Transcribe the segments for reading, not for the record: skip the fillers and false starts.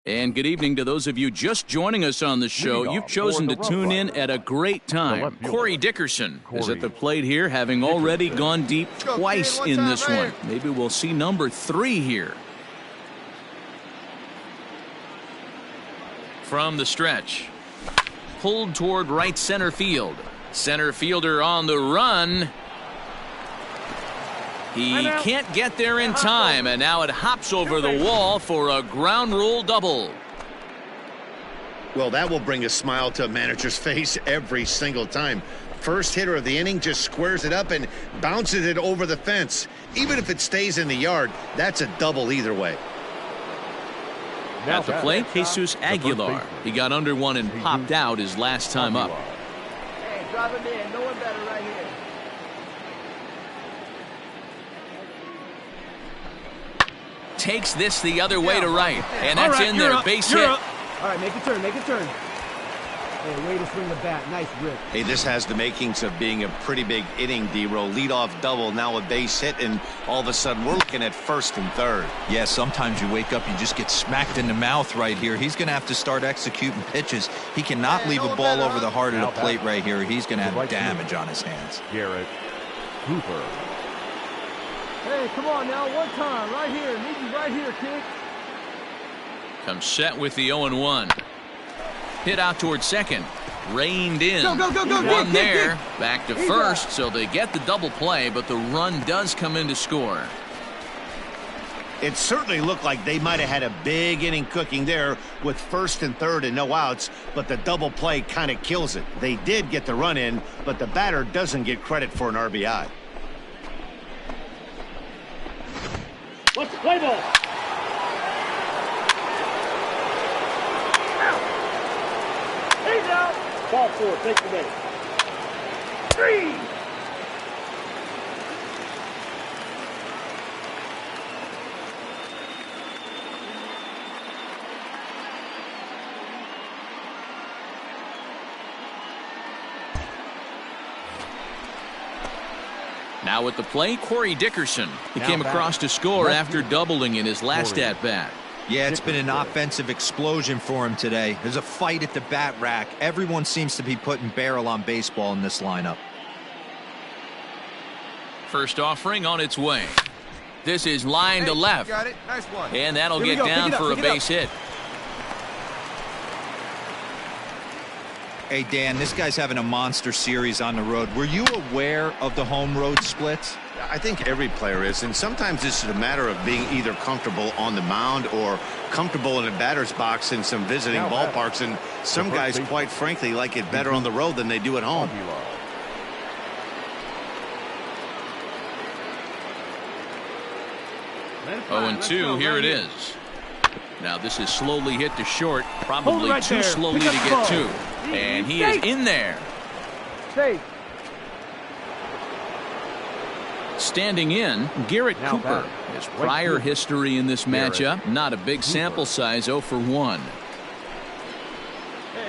And good evening to those of you just joining us on the show. You've chosen to tune in at a great time. Corey Dickerson is at the plate here, having already gone deep twice in this one. Maybe we'll see number 3 here. From the stretch. Pulled toward right center field. Center fielder on the run. He can't get there in time, and now it hops over the wall for a ground rule double. Well, that will bring a smile to a manager's face every single time. First hitter of the inning just squares it up and bounces it over the fence. Even if it stays in the yard, that's a double either way. At the plate, Jesus Aguilar. He got under one and popped out his last time up. Hey, drop him in. No one better right here. Takes this the other way to right, and that's in there. Base hit. All right, make a turn, make a turn. Hey, way to swing the bat. Nice rip. Hey, this has the makings of being a pretty big inning, D-Roll. Leadoff double, now a base hit, and all of a sudden we're looking at first and third. Yeah, sometimes you wake up, you just get smacked in the mouth right here. He's going to have to start executing pitches. He cannot leave a ball over the heart of the plate right here. He's going to have damage on his hands. Garrett Cooper. Hey, come on now, one time, right here. Need you right here, kid. Comes set with the 0-1. Hit out towards second. Reined in. Go, go, go, go. One there. Back to first, so they get the double play, but the run does come in to score. It certainly looked like they might have had a big inning cooking there with first and third and no outs, but the double play kind of kills it. They did get the run in, but the batter doesn't get credit for an RBI. Let's play ball. He's out. Ball 4, take the base. 3. Now at the plate, Corey Dickerson. He came across to score after doubling in his last at-bat. Yeah, it's been an offensive explosion for him today. There's a fight at the bat rack. Everyone seems to be putting barrel on baseball in this lineup. First offering on its way. This is line to left. Got it. Nice one. And that'll get down for a base hit. Hey, Dan, this guy's having a monster series on the road. Were you aware of the home road splits? I think every player is, and sometimes this is a matter of being either comfortable on the mound or comfortable in a batter's box in some visiting ballparks, and some guys, quite frankly, like it better on the road than they do at home. 0-2, here it is. Now this is slowly hit to short, probably too slowly to get to. And he is in there. Safe. Standing in, Garrett Cooper. His prior history in this matchup, not a big sample size, 0 for 1. Hey,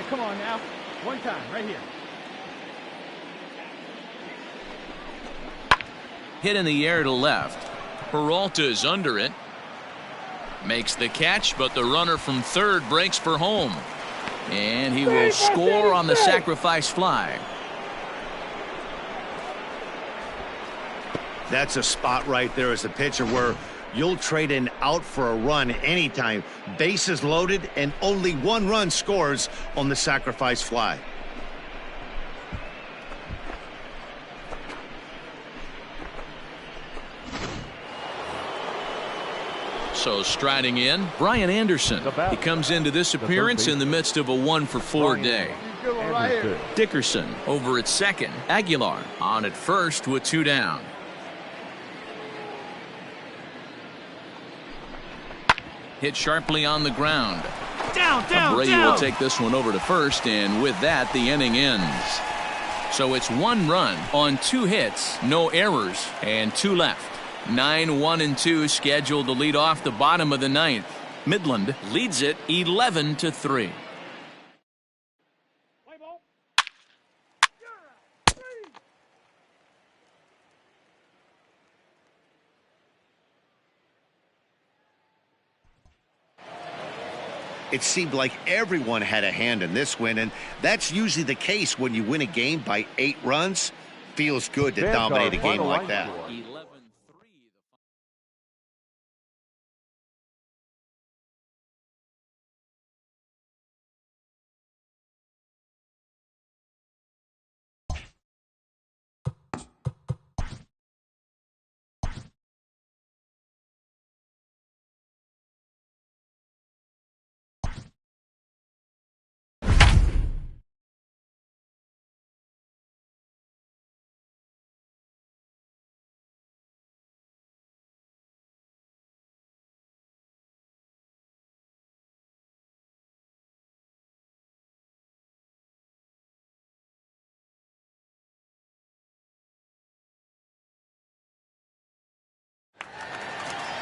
come on now. One time, right here. Hit in the air to left. Peralta's under it. Makes the catch, but the runner from third breaks for home. And he will score on the sacrifice fly. That's a spot right there as a pitcher where you'll trade an out for a run anytime. Bases loaded and only one run scores on the sacrifice fly. So striding in, Brian Anderson. He comes into this appearance in the midst of a 1 for 4 day. Dickerson over at second. Aguilar on at first with 2 down. Hit sharply on the ground. Down. Brady will take this one over to first, and with that, the inning ends. So it's 1 run on 2 hits, no errors, and 2 left. 9-1-2 scheduled to lead off the bottom of the 9th. Midland leads it 11-3. It seemed like everyone had a hand in this win, and that's usually the case when you win a game by 8 runs. Feels good to dominate a game like that.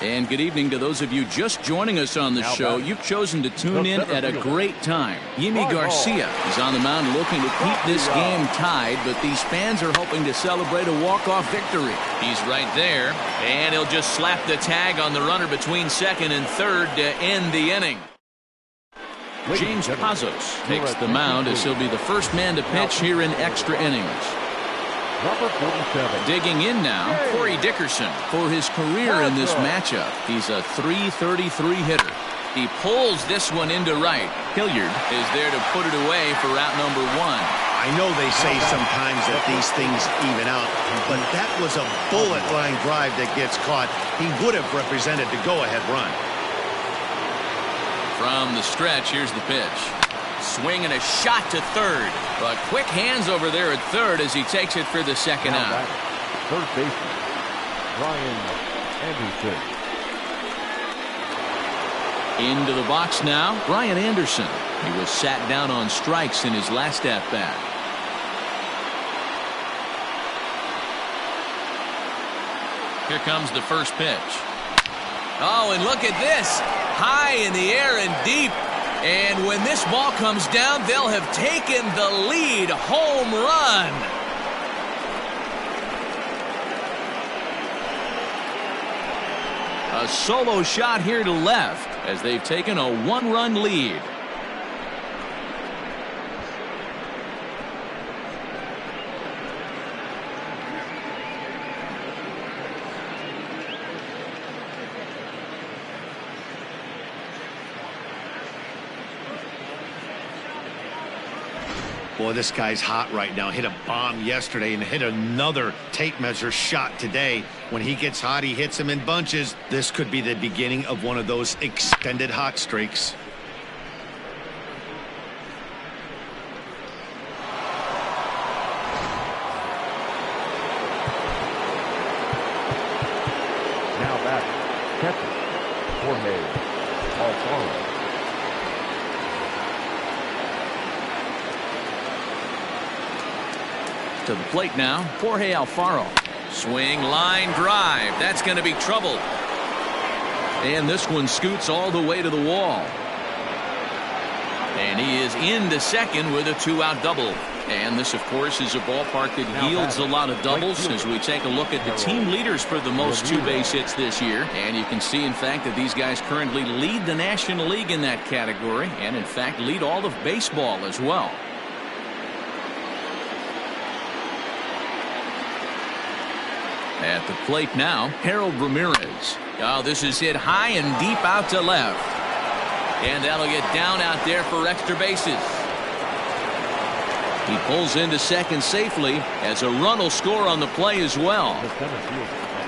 And good evening to those of you just joining us on the show. You've chosen to tune in at a great time. Yimi Garcia is on the mound looking to keep this game tied, but these fans are hoping to celebrate a walk-off victory. He's right there, and he'll just slap the tag on the runner between second and third to end the inning. James Pazos takes the mound as he'll be the first man to pitch here in extra innings. Number 47. Digging in now, Corey Dickerson for his career in this matchup. He's a .333 hitter. He pulls this one into right. Hilliard is there to put it away for route number 1. I know they say sometimes that these things even out, but that was a bullet line drive that gets caught. He would have represented the go-ahead run. From the stretch, here's the pitch. Swing and a shot to third, but quick hands over there at third as he takes it for the second out. Third baseman, Brian Anderson. Into the box now, Brian Anderson. He was sat down on strikes in his last at-bat. Here comes the first pitch. Oh, and look at this. High in the air and deep. And when this ball comes down, they'll have taken the lead. Home run. A solo shot here to left as they've taken a 1-run lead. Boy, this guy's hot right now. Hit a bomb yesterday and hit another tape measure shot today. When he gets hot, he hits them in bunches. This could be the beginning of one of those extended hot streaks. Now back, catcher, Jorge Alfaro. To the plate now, Jorge Alfaro. Swing, line drive. That's going to be trouble. And this one scoots all the way to the wall. And he is into second with a 2-out double. And this, of course, is a ballpark that yields a lot of doubles as we take a look at the team leaders for the most 2-base hits this year. And you can see, in fact, that these guys currently lead the National League in that category and, in fact, lead all of baseball as well. At the plate now, Harold Ramirez. Oh, this is hit high and deep out to left. And that'll get down out there for extra bases. He pulls into second safely as a run will score on the play as well.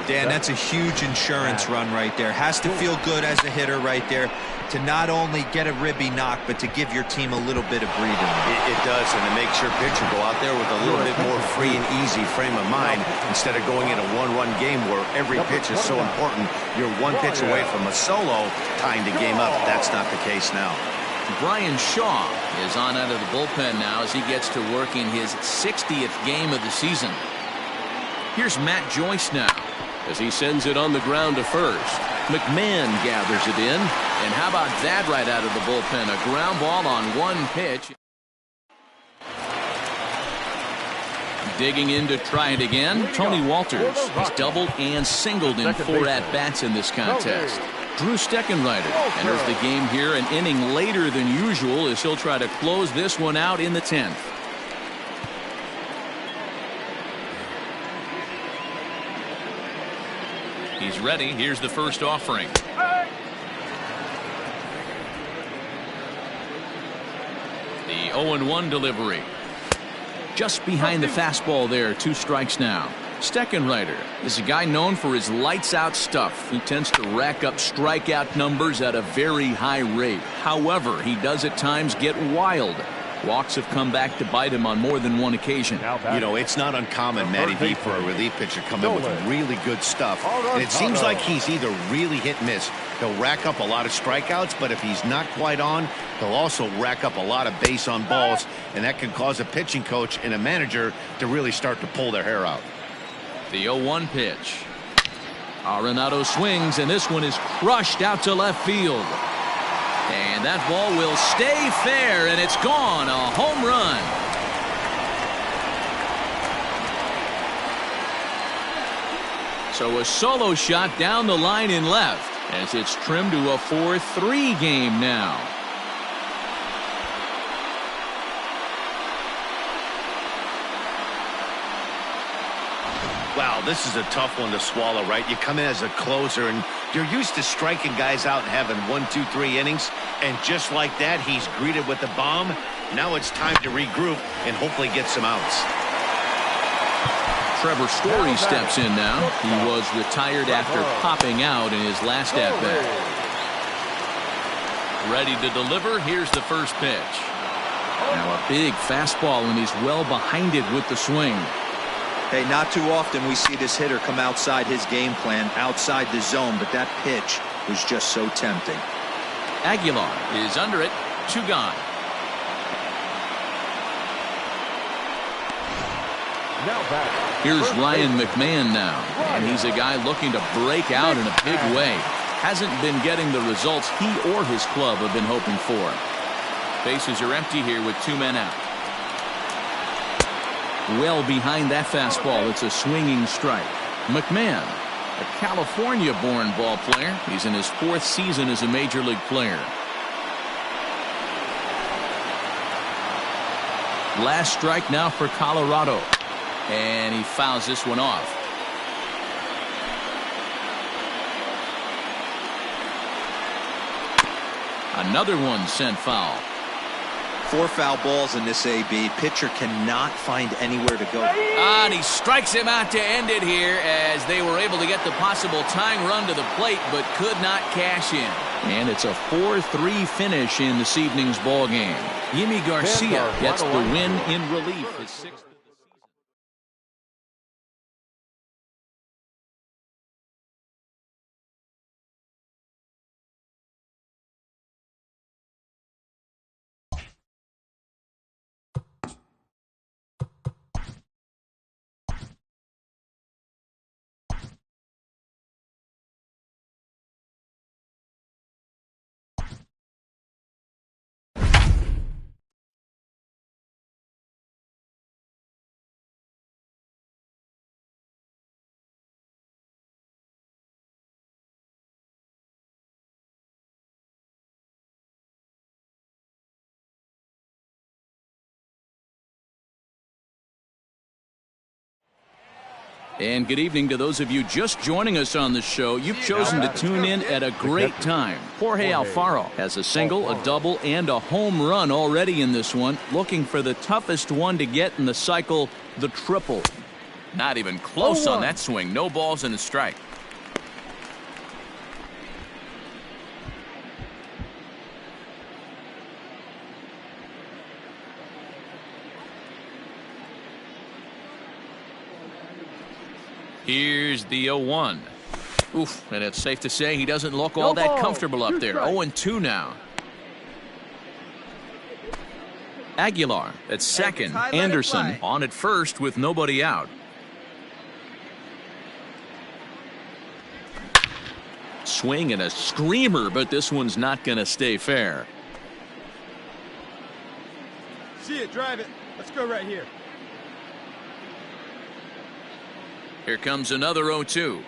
Dan, that's a huge insurance run right there. Has to feel good as a hitter right there to not only get a ribby knock, but to give your team a little bit of breathing. It does, and it makes your pitcher go out there with a little bit more free and easy frame of mind instead of going in a 1-run game where every pitch is so important. You're one pitch away from a solo tying the game up. That's not the case now. Brian Shaw is on out of the bullpen now as he gets to work in his 60th game of the season. Here's Matt Joyce now as he sends it on the ground to first. McMahon gathers it in. And how about that right out of the bullpen? A ground ball on one pitch. Digging in to try it again, Tony Walters. He's doubled and singled in 4 at-bats in this contest. Drew Steckenrider enters the game here an inning later than usual as he'll try to close this one out in the 10th. He's ready. Here's the first offering. The 0-1 delivery. Just behind the fastball there. 2 strikes now. Steckenrider is a guy known for his lights-out stuff. He tends to rack up strikeout numbers at a very high rate. However, he does at times get wild. Walks have come back to bite him on more than one occasion. You know, it's not uncommon, Matty V, for a relief pitcher to come in with really good stuff. And it seems like he's either really hit and miss. He'll rack up a lot of strikeouts, but if he's not quite on, he'll also rack up a lot of base on balls, and that can cause a pitching coach and a manager to really start to pull their hair out. The 0-1 pitch. Arenado swings, and this one is crushed out to left field. And that ball will stay fair, and it's gone. A home run. So a solo shot down the line in left as it's trimmed to a 4-3 game now. Wow, this is a tough one to swallow, right? You come in as a closer, and you're used to striking guys out and having 1, 2, 3 innings. And just like that, he's greeted with the bomb. Now it's time to regroup and hopefully get some outs. Trevor Story steps in now. He was retired after popping out in his last at-bat. Ready to deliver. Here's the first pitch. Now a big fastball, and he's well behind it with the swing. Hey, not too often we see this hitter come outside his game plan, outside the zone, but that pitch was just so tempting. Aguilar is under it. 2 gone. Here's Ryan McMahon now, and he's a guy looking to break out in a big way. Hasn't been getting the results he or his club have been hoping for. Bases are empty here with 2 men out. Well behind that fastball. It's a swinging strike. McMahon, a California-born ball player. He's in his 4th season as a major league player. Last strike now for Colorado. And he fouls this one off. Another one sent foul. 4 foul balls in this AB. Pitcher cannot find anywhere to go. And he strikes him out to end it here as they were able to get the possible tying run to the plate but could not cash in. And it's a 4-3 finish in this evening's ball game. Yimi Garcia gets the win in relief. His 6th. And good evening to those of you just joining us on the show. You've chosen to tune in at a great time. Jorge Alfaro has a single, a double, and a home run already in this one. Looking for the toughest one to get in the cycle, the triple. Not even close on that swing. No balls and a strike. Here's the 0-1. Oof, and it's safe to say he doesn't look all that comfortable up there. 0-2 now. Aguilar at second. Anderson on at first with nobody out. Swing and a screamer, but this one's not going to stay fair. See it, drive it. Let's go right here. Here comes another 0-2.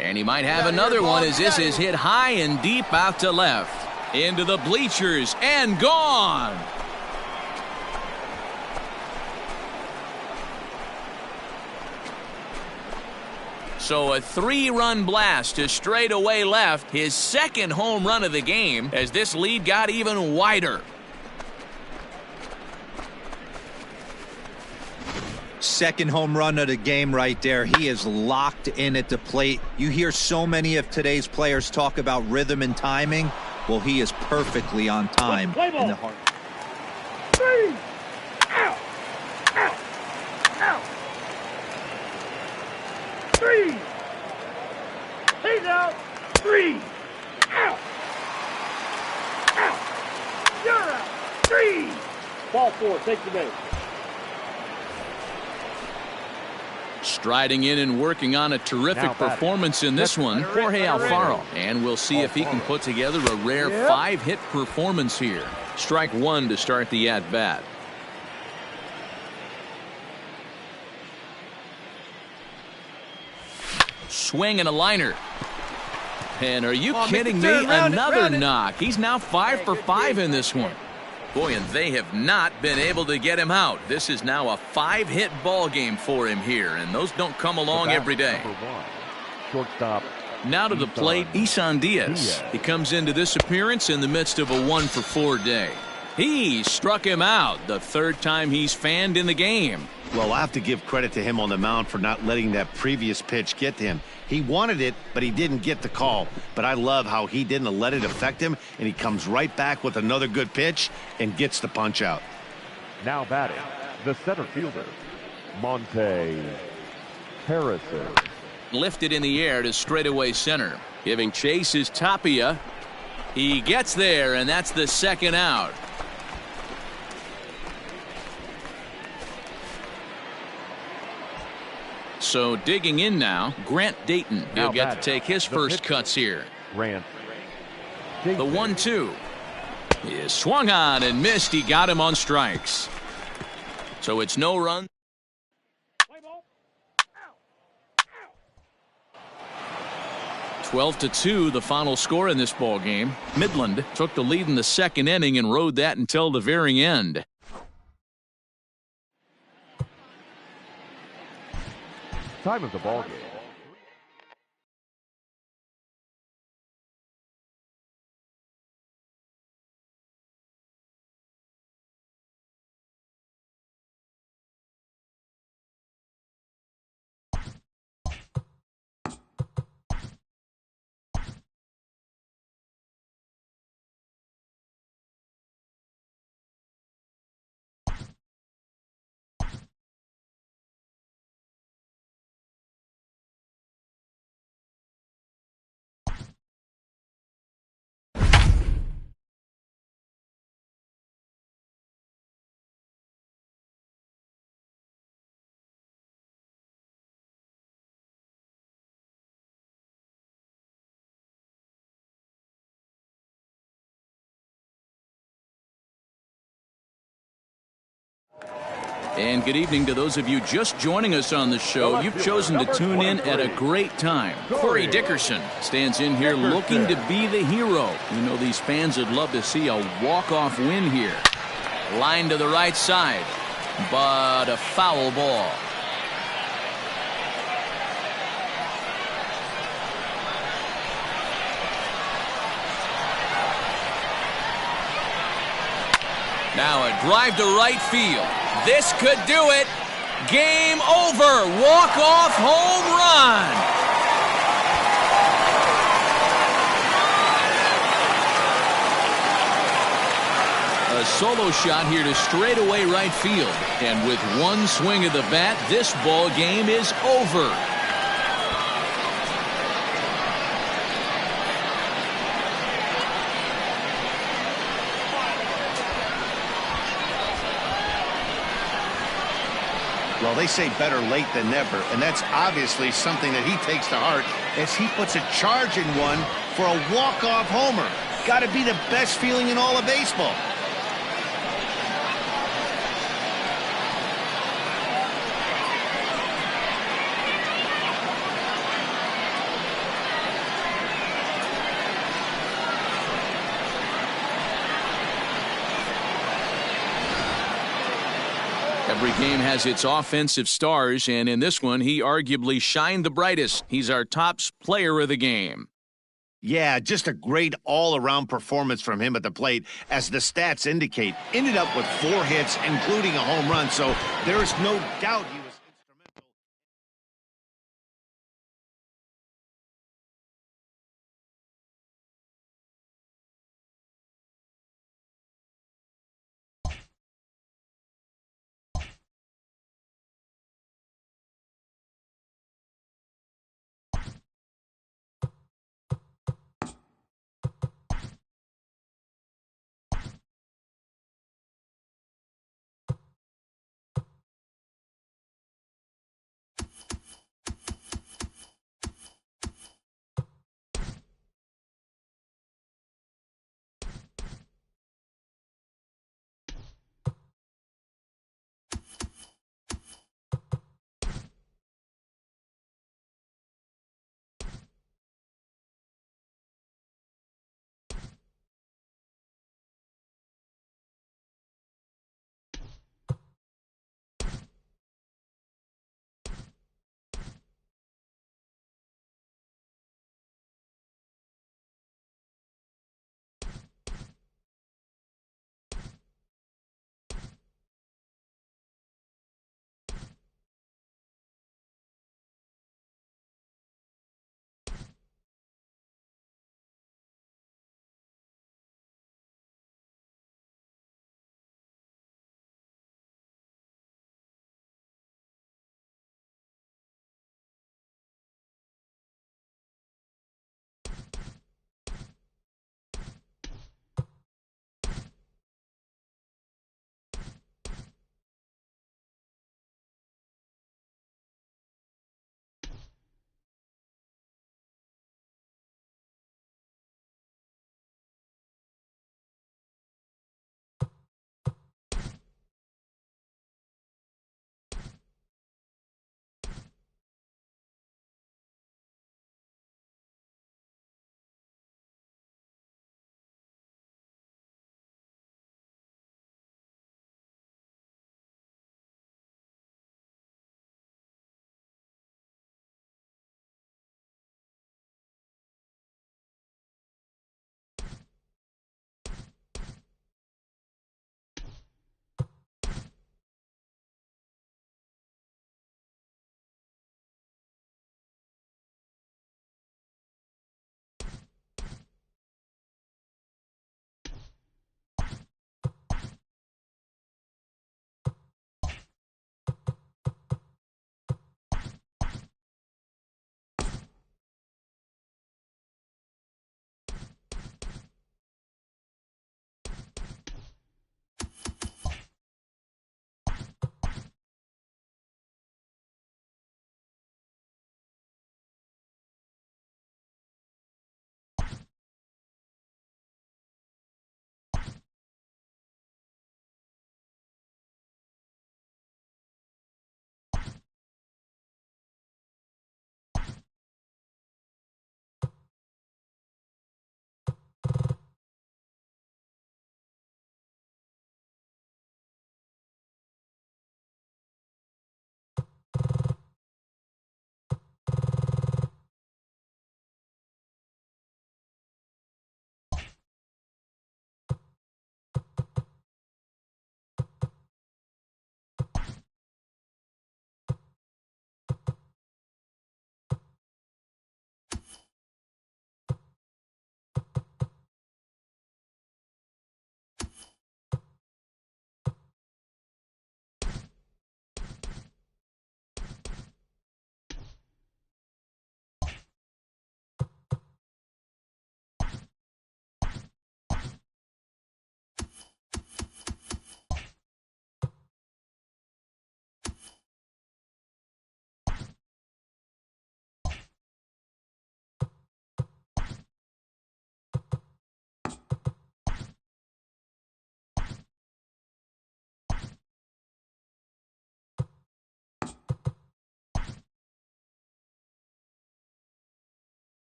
And he might have another one as this is hit high and deep out to left. Into the bleachers and gone. So a 3-run blast to straightaway left, his second home run of the game as this lead got even wider. Second home run of the game right there. He is locked in at the plate. You hear so many of today's players talk about rhythm and timing. Well, he is perfectly on time in the heart. 3 out, out, out. 3. He's out. 3 out, out. You're out. 3. Ball 4. Take the base. Striding in and working on a terrific performance in this one, Jorge Alfaro. And we'll see if he can put together a rare 5-hit performance here. Strike 1 to start the at-bat. Swing and a liner. And are you kidding me? Another knock. He's now 5 for 5 in this one. Boy, and they have not been able to get him out. This is now a 5-hit ball game for him here, and those don't come along every day. Shortstop. Now to the plate, Isan Diaz. He comes into this appearance in the midst of a 1-for-4 day. He struck him out the third time he's fanned in the game. Well, I have to give credit to him on the mound for not letting that previous pitch get to him. He wanted it, but he didn't get the call. But I love how he didn't let it affect him, and he comes right back with another good pitch and gets the punch out. Now batting, the center fielder, Monte Harrison. Lifted in the air to straightaway center. Giving chase is Tapia. He gets there, and that's the second out. So digging in now, Grant Dayton. He'll get to take his first cuts here. Grant. The 1-2 is swung on and missed. He got him on strikes. So it's no run. 12-2 the final score in this ball game. Midland took the lead in the second inning and rode that until the very end. Time of the ball game. And good evening to those of you just joining us on the show. You've chosen to tune in at a great time. Corey Dickerson stands in here looking to be the hero. You know these fans would love to see a walk-off win here. Line to the right side, but a foul ball. Now a drive to right field. This could do it. Game over. Walk-off home run. A solo shot here to straightaway right field. And with one swing of the bat, this ball game is over. Well, they say better late than never, and that's obviously something that he takes to heart as he puts a charge in one for a walk-off homer. Got to be the best feeling in all of baseball. Every game has its offensive stars, and in this one, he arguably shined the brightest. He's our top player of the game. Yeah, just a great all-around performance from him at the plate, as the stats indicate. Ended up with 4 hits, including a home run, so there's no doubt he was instrumental.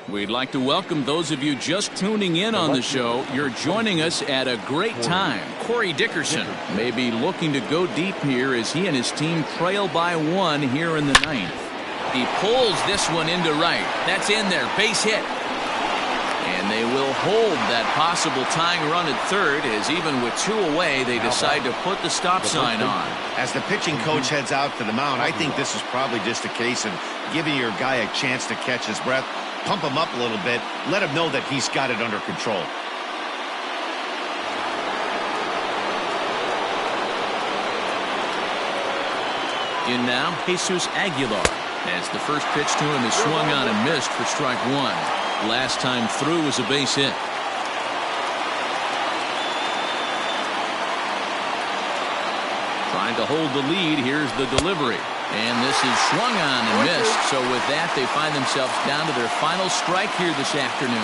We'd like to welcome those of you just tuning in on the show. You're joining us at a great time. Corey Dickerson may be looking to go deep here as he and his team trail by 1 here in the 9th. He pulls this one into right. That's in there. Base hit. And they will hold that possible tying run at third as even with 2 away, they decide to put the stop sign on. As the pitching coach heads out to the mound, I think this is probably just a case of giving your guy a chance to catch his breath. Pump him up a little bit. Let him know that he's got it under control. In now, Jesus Aguilar, as the first pitch to him is swung on and missed for strike 1. Last time through was a base hit. Trying to hold the lead. Here's the delivery. And this is swung on and missed. So with that, they find themselves down to their final strike here this afternoon.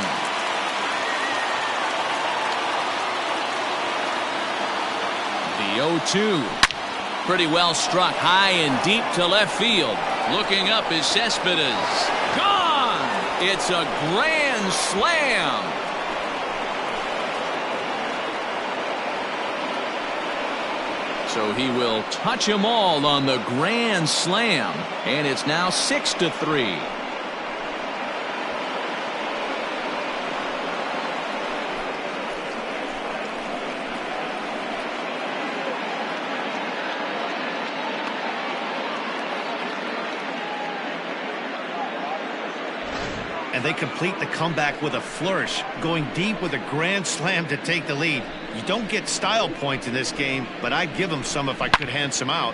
The 0-2. Pretty well struck high and deep to left field. Looking up is Cespedes. Gone! It's a grand slam. So he will touch them all on the grand slam. And it's now 6-3. And they complete the comeback with a flourish, going deep with a grand slam to take the lead. You don't get style points in this game, but I'd give them some if I could hand some out.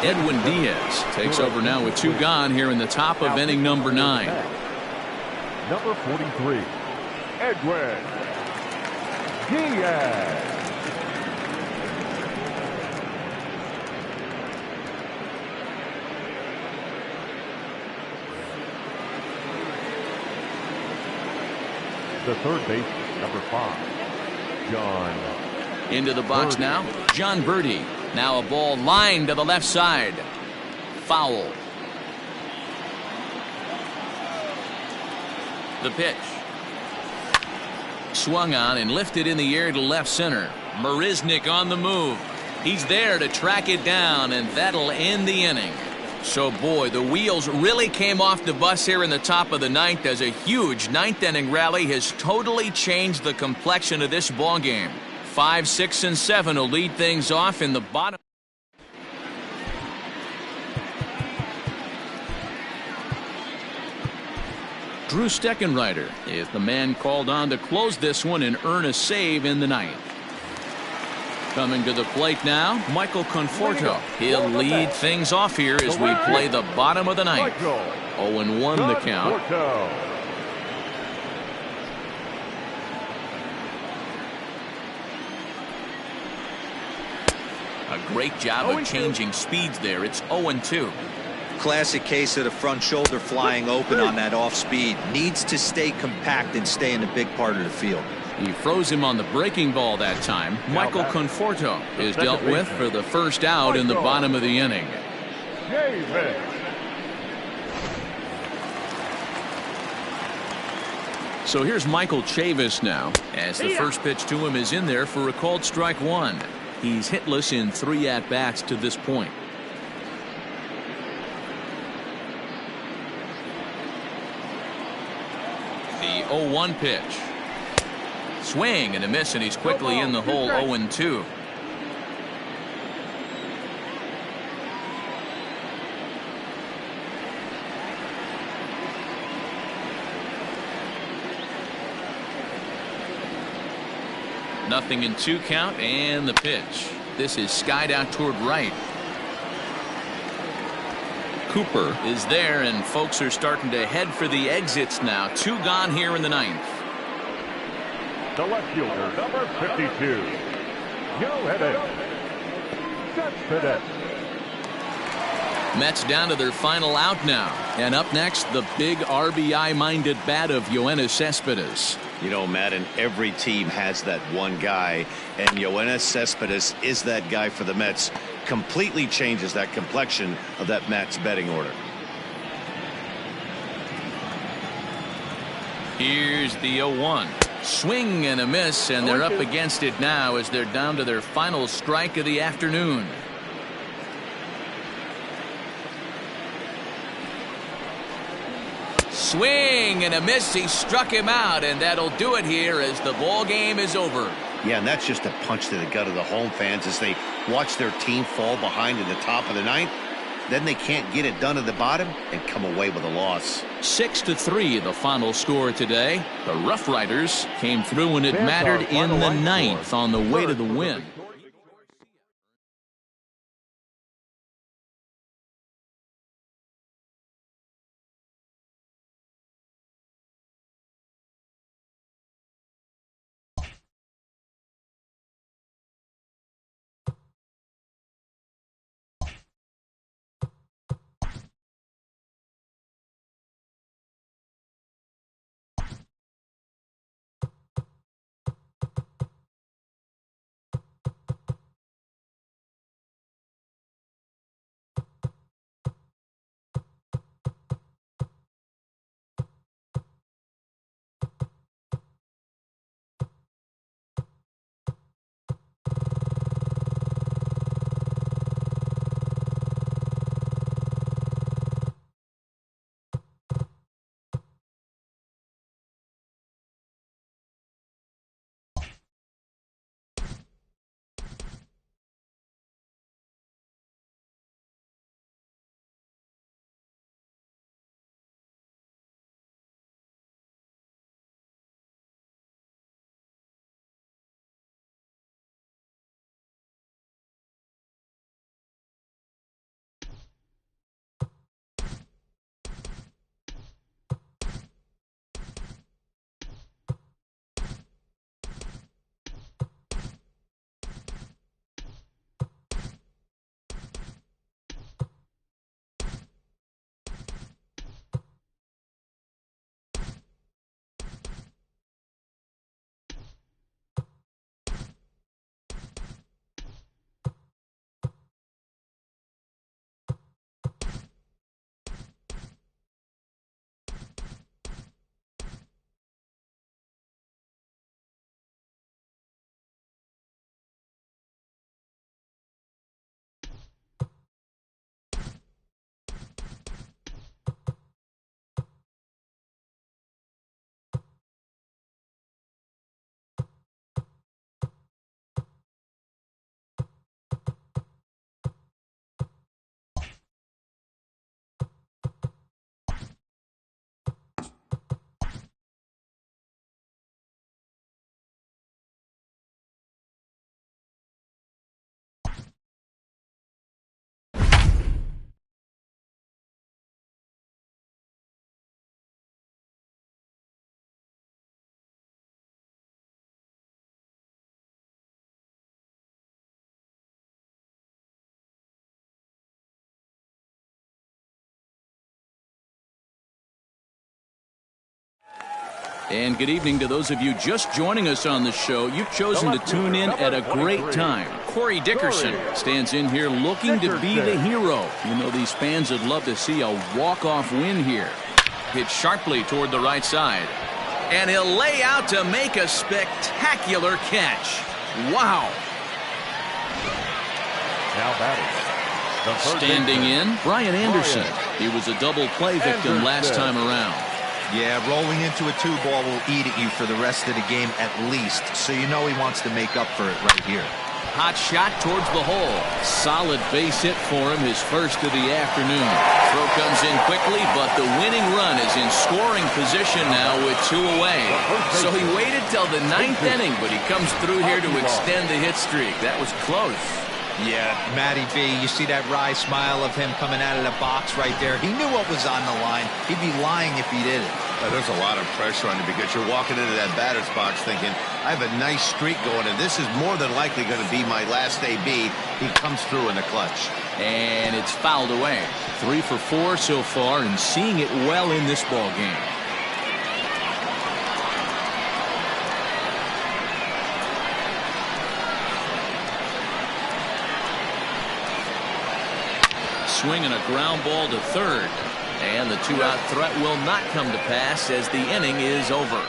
Edwin Diaz takes over now with 2 gone here in the top of inning number 9. Number 43, Edwin Diaz. The third baseman, number 5, John. Into the box now, John Birdie. Now a ball lined to the left side. Foul. The pitch. Swung on and lifted in the air to left center. Marisnik on the move. He's there to track it down, and that'll end the inning. So, boy, the wheels really came off the bus here in the top of the 9th as a huge 9th inning rally has totally changed the complexion of this ball game. 5, 6, and 7 will lead things off in the bottom. Drew Steckenrider is the man called on to close this one and earn a save in the 9th. Coming to the plate now, Michael Conforto. He'll lead things off here as we play the bottom of the 9th. 0-1 the count. A great job of changing speeds there. It's 0-2. Classic case of the front shoulder flying open on that off speed. Needs to stay compact and stay in the big part of the field. He froze him on the breaking ball that time. Michael Conforto is dealt with for the first out in the bottom of the inning. So here's Michael Chavis now, as the first pitch to him is in there for a called strike 1. He's hitless in 3 at-bats to this point. The 0-1 pitch. Swing and a miss, and he's quickly in the hole. 0-2. Nothing in 2 count, and the pitch. This is skied out toward right. Cooper is there, and folks are starting to head for the exits now. 2 gone here in the 9th. The left fielder, number 52, Cespedes. Mets down to their final out now. And up next, the big RBI-minded bat of Yoenis Cespedes. You know, Madden, every team has that one guy, and Yoenis Cespedes is that guy for the Mets. completely changes that complexion of that match betting order. Here's the 0-1. Swing and a miss, and they're up against it now as they're down to their final strike of the afternoon. Swing and a miss. He struck him out, and that'll do it here as the ball game is over. Yeah, and that's just a punch to the gut of the home fans as they watch their team fall behind in the top of the ninth. Then they can't get it done at the bottom and come away with a loss. 6-3 the final score today. The Rough Riders came through when it mattered in the ninth on the way to the win. And good evening to those of you just joining us on the show. You've chosen to tune in at a great time. Corey Dickerson stands in here looking to be the hero. You know, these fans would love to see a walk-off win here. Hit sharply toward the right side. And he'll lay out to make a spectacular catch. Wow. Now batting. Standing in, Brian Anderson. He was a double play victim last time around. Yeah, rolling into a 2-ball will eat at you for the rest of the game at least, so you know he wants to make up for it right here. Hot shot towards the hole. Solid base hit for him, his first of the afternoon. Throw comes in quickly, but the winning run is in scoring position now with 2 away. So he waited till the 9th inning, but he comes through here to extend the hit streak. That was close. Yeah, Matty B, you see that wry smile of him coming out of the box right there. He knew what was on the line. He'd be lying if he didn't. There's a lot of pressure on you because you're walking into that batter's box thinking, I have a nice streak going, and this is more than likely going to be my last AB. He comes through in the clutch. And it's fouled away. 3 for 4 so far, and seeing it well in this ball game. swing and a ground ball to third. And the two-out threat will not come to pass as the inning is over.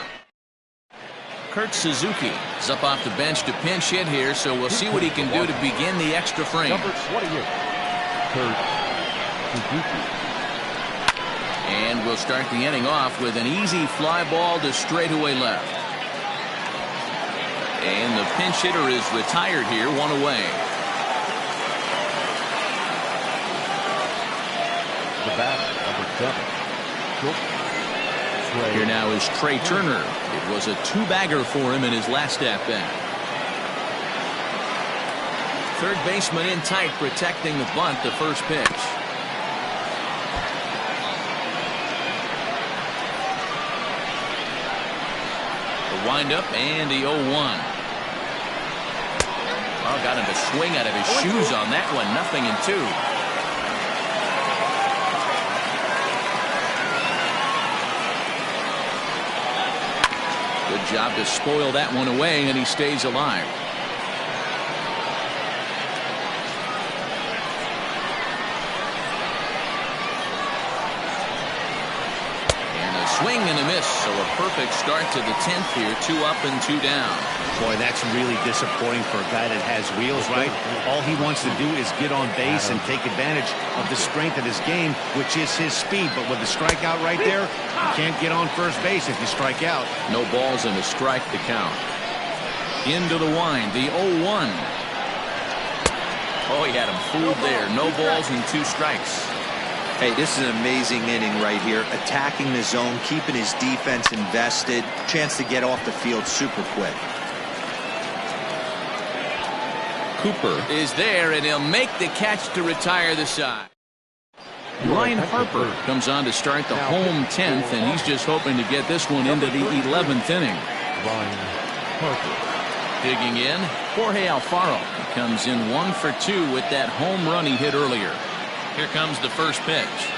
Kurt Suzuki is up off the bench to pinch hit here, so we'll see what he can do to begin the extra frame. Number 28, Kurt Suzuki. And we'll start the inning off with an easy fly ball to straightaway left. And the pinch hitter is retired here, one away. The batter, number 7. Here now is Trey Turner. It was a two-bagger for him in his last at-bat. Third baseman in tight, protecting the bunt, the first pitch. The windup and the 0-1. Oh, got him to swing out of his shoes on that one. 0-2. Good job to spoil that one away, and he stays alive. And a swing and a miss, so a perfect start to the 10th here. 2 up and 2 down. Boy, that's really disappointing for a guy that has wheels, right? All he wants to do is get on base and take advantage of the strength of his game, which is his speed. But with the strikeout right there, you can't get on first base if you strike out. No balls and a strike to count. Into the wind, the 0-1. Oh, he had him fooled there. No balls and 2 strikes. Hey, this is an amazing inning right here. Attacking the zone, keeping his defense invested. Chance to get off the field super quick. Cooper is there, and he'll make the catch to retire the side. Ryan Harper comes on to start the home 10th, and he's just hoping to get this one into the 11th inning. Ryan Harper. Digging in, Jorge Alfaro. He comes in 1 for 2 with that home run he hit earlier. Here comes the first pitch.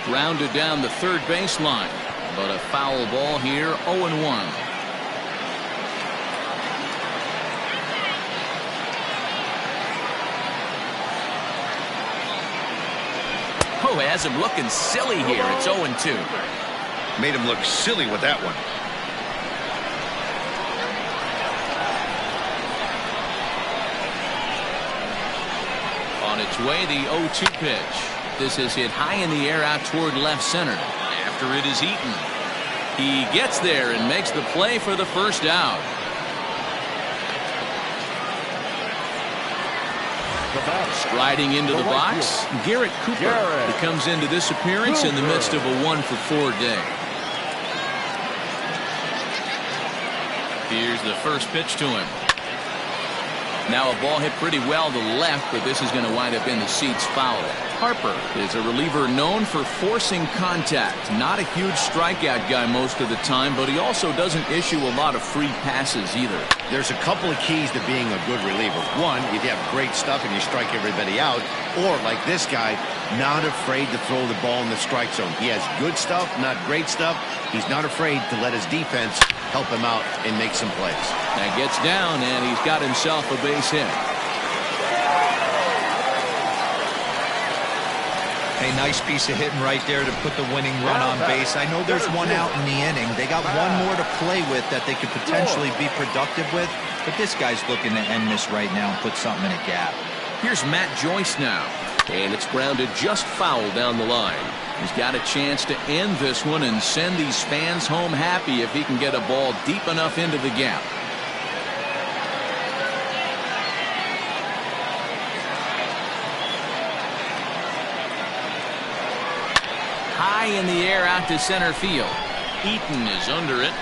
Grounded down the third baseline, but a foul ball here, 0-1. Oh, has him looking silly here. It's 0-2. Made him look silly with that one. On its way, the 0-2 pitch. This is hit high in the air out toward left center. After it is eaten. He gets there and makes the play for the first out. Striding into the box, Garrett Cooper. He comes into this appearance in the midst of a 1 for 4 day. Here's the first pitch to him. Now a ball hit pretty well to the left, but this is going to wind up in the seats foul. Harper is a reliever known for forcing contact. Not a huge strikeout guy most of the time, but he also doesn't issue a lot of free passes either. There's a couple of keys to being a good reliever. One, if you have great stuff and you strike everybody out, or like this guy, not afraid to throw the ball in the strike zone. He has good stuff, not great stuff. He's not afraid to let his defense help him out and make some plays. That gets down, and he's got himself a base hit. A nice piece of hitting right there to put the winning run on base. I know there's one out in the inning. They got one more to play with that they could potentially be productive with, but this guy's looking to end this right now and put something in a gap. Here's Matt Joyce now, and it's grounded just foul down the line. He's got a chance to end this one and send these fans home happy if he can get a ball deep enough into the gap. High in the air out to center field. Eaton is under it.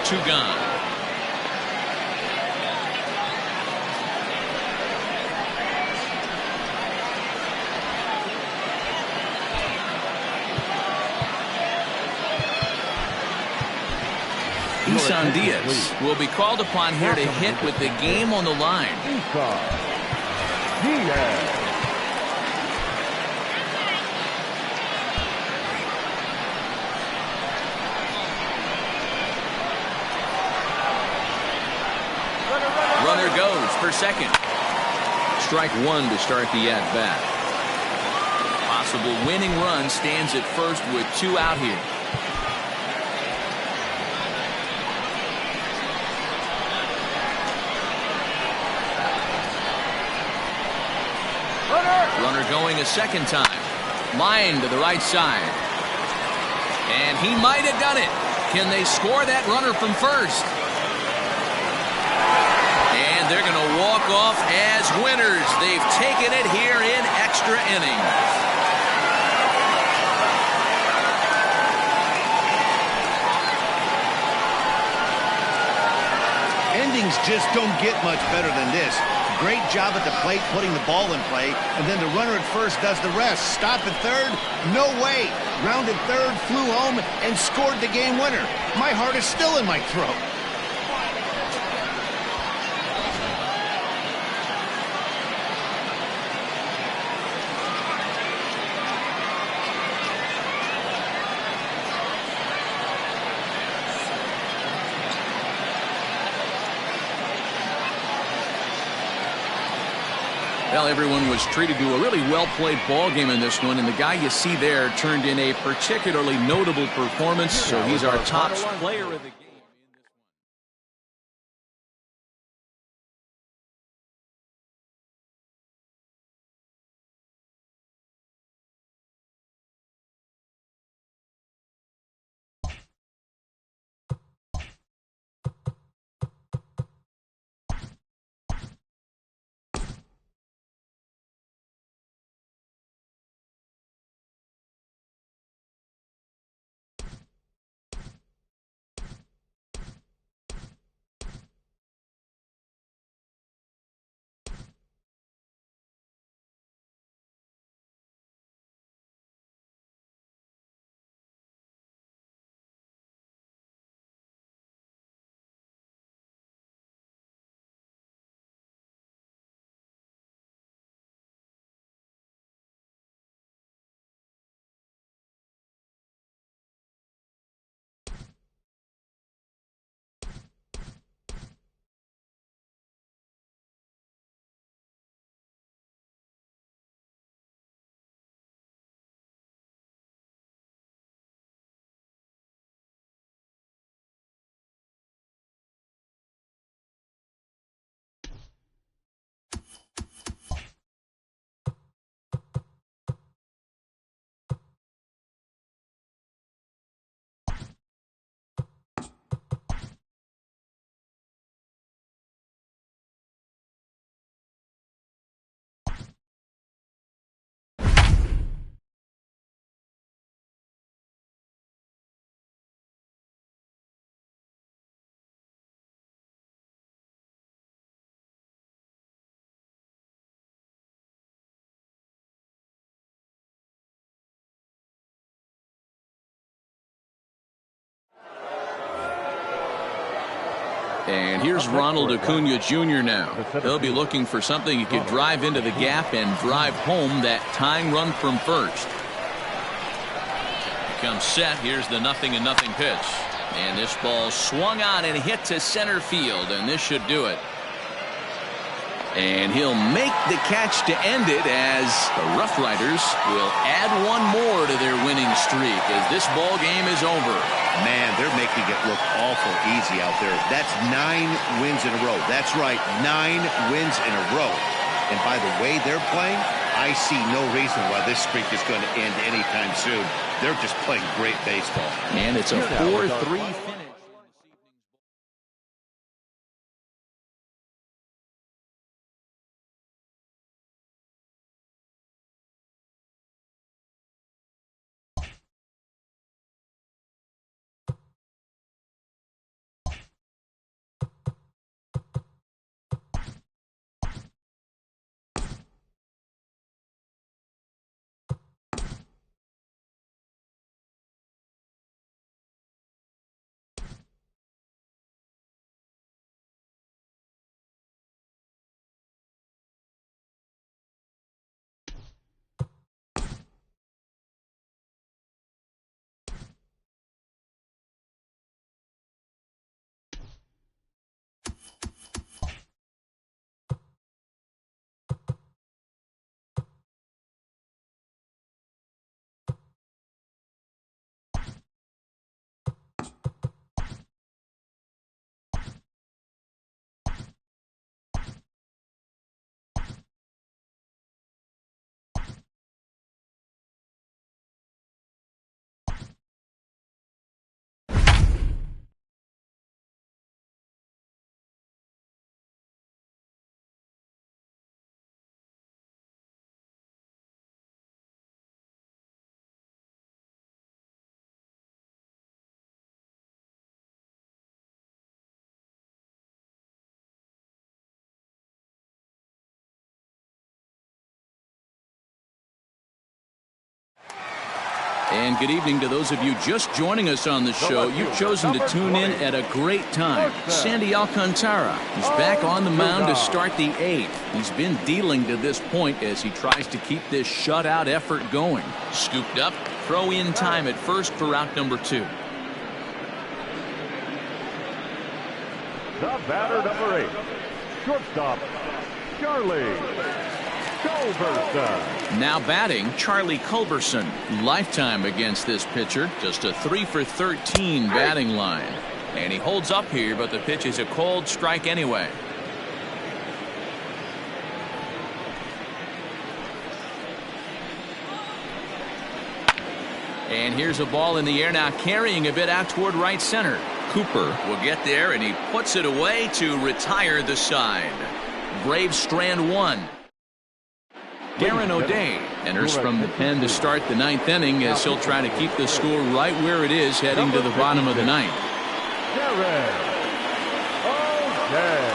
2 gone. Isan Diaz will be called upon here to hit with the game on the line. Diaz. Runner goes for second. strike one to start the at-bat. Possible winning run stands at first with 2 out here. Runner going a second time. Line to the right side. And he might have done it. Can they score that runner from first? And they're going to walk off as winners. They've taken it here in extra innings. Endings just don't get much better than this. Great job at the plate putting the ball in play, and then the runner at first does the rest. Stop at third? No way. Rounded third, flew home, and scored the game winner. My heart is still in my throat. Well, everyone was treated to a really well-played ball game in this one, and the guy you see there turned in a particularly notable performance, so he's our top player of the game. And here's Ronald Acuna Jr. now. He'll be looking for something he could drive into the gap and drive home that tying run from first. Comes set. Here's the 0-0 pitch. And this ball swung on and hit to center field, and this should do it. And he'll make the catch to end it as the Rough Riders will add one more to their winning streak as this ball game is over. Man, they're making it look awful easy out there. That's 9 wins in a row. That's right, 9 wins in a row. And by the way they're playing, I see no reason why this streak is going to end anytime soon. They're just playing great baseball. And it's a 4-3 finish. And good evening to those of you just joining us on the show. You've chosen to tune in at a great time. Sandy Alcantara is back on the mound to start the 8th. He's been dealing to this point as he tries to keep this shutout effort going. Scooped up, throw in time at first for out number 2. The batter, number 8, shortstop, Charlie Culberson. Now batting, Charlie Culberson. Lifetime against this pitcher. Just a 3 for 13 batting line. And he holds up here, but the pitch is a cold strike anyway. And here's a ball in the air now, carrying a bit out toward right center. Cooper will get there, and he puts it away to retire the side. Braves strand 1. Darren O'Day enters from the pen to start the 9th inning as he'll try to keep the score right where it is heading to the bottom of the 9th. Darren O'Day.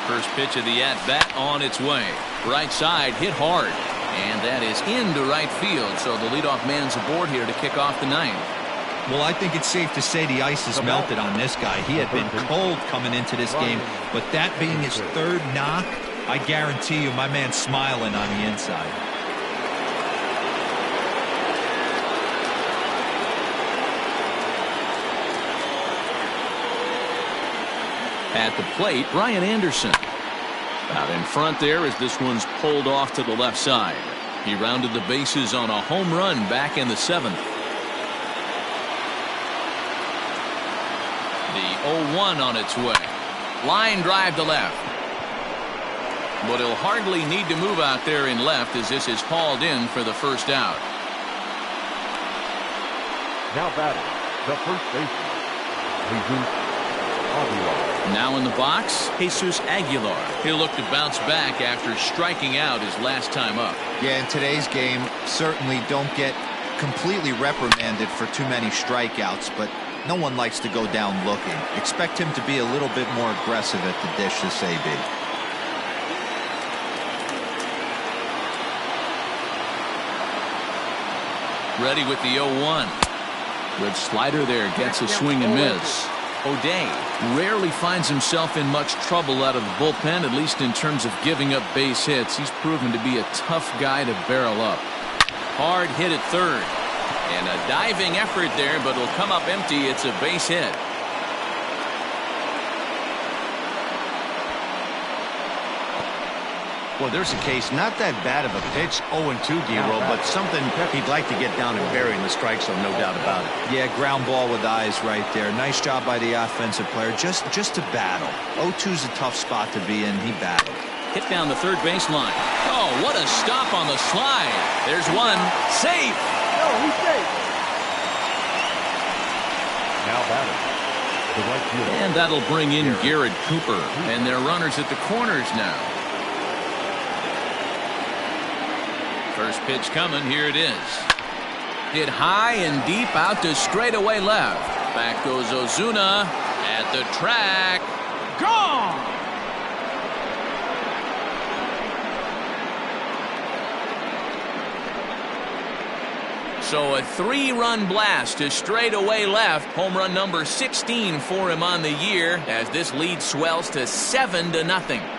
First pitch of the at-bat on its way. Right side hit hard. And that is into right field. So the leadoff man's aboard here to kick off the 9th. Well, I think it's safe to say the ice is melted on this guy. He had been cold coming into this game, but that being his 3rd knock, I guarantee you my man's smiling on the inside. At the plate, Brian Anderson. Out in front there as this one's pulled off to the left side. He rounded the bases on a home run back in the 7th. The 0-1 on its way. Line drive to left. But he'll hardly need to move out there in left as this is hauled in for the first out. Now batting, the first baseman, Jesus Aguilar. Now in the box, Jesus Aguilar. He'll look to bounce back after striking out his last time up. Yeah, in today's game, certainly don't get completely reprimanded for too many strikeouts, but no one likes to go down looking. Expect him to be a little bit more aggressive at the dish this AB. Ready with the 0-1. Good slider there, gets a swing and miss. O'Day rarely finds himself in much trouble out of the bullpen, at least in terms of giving up base hits. He's proven to be a tough guy to barrel up. Hard hit at third. And a diving effort there, but it'll come up empty. It's a base hit. Well, there's a case, not that bad of a pitch, 0-2, D-roll, but something he'd like to get down and bury in the strike zone, no doubt about it. Yeah, ground ball with eyes right there. Nice job by the offensive player, just to battle. 0-2's a tough spot to be in. He battled. Hit down the third baseline. Oh, what a stop on the slide. There's one. Safe. No, he's safe. Now batting, the right fielder. And that'll bring in Garrett Cooper. And they're runners at the corners now. First pitch coming. Here it is. Hit high and deep out to straightaway left. Back goes Ozuna at the track. Gone! So a 3-run blast to straightaway left. Home run number 16 for him on the year as this lead swells to 7-0.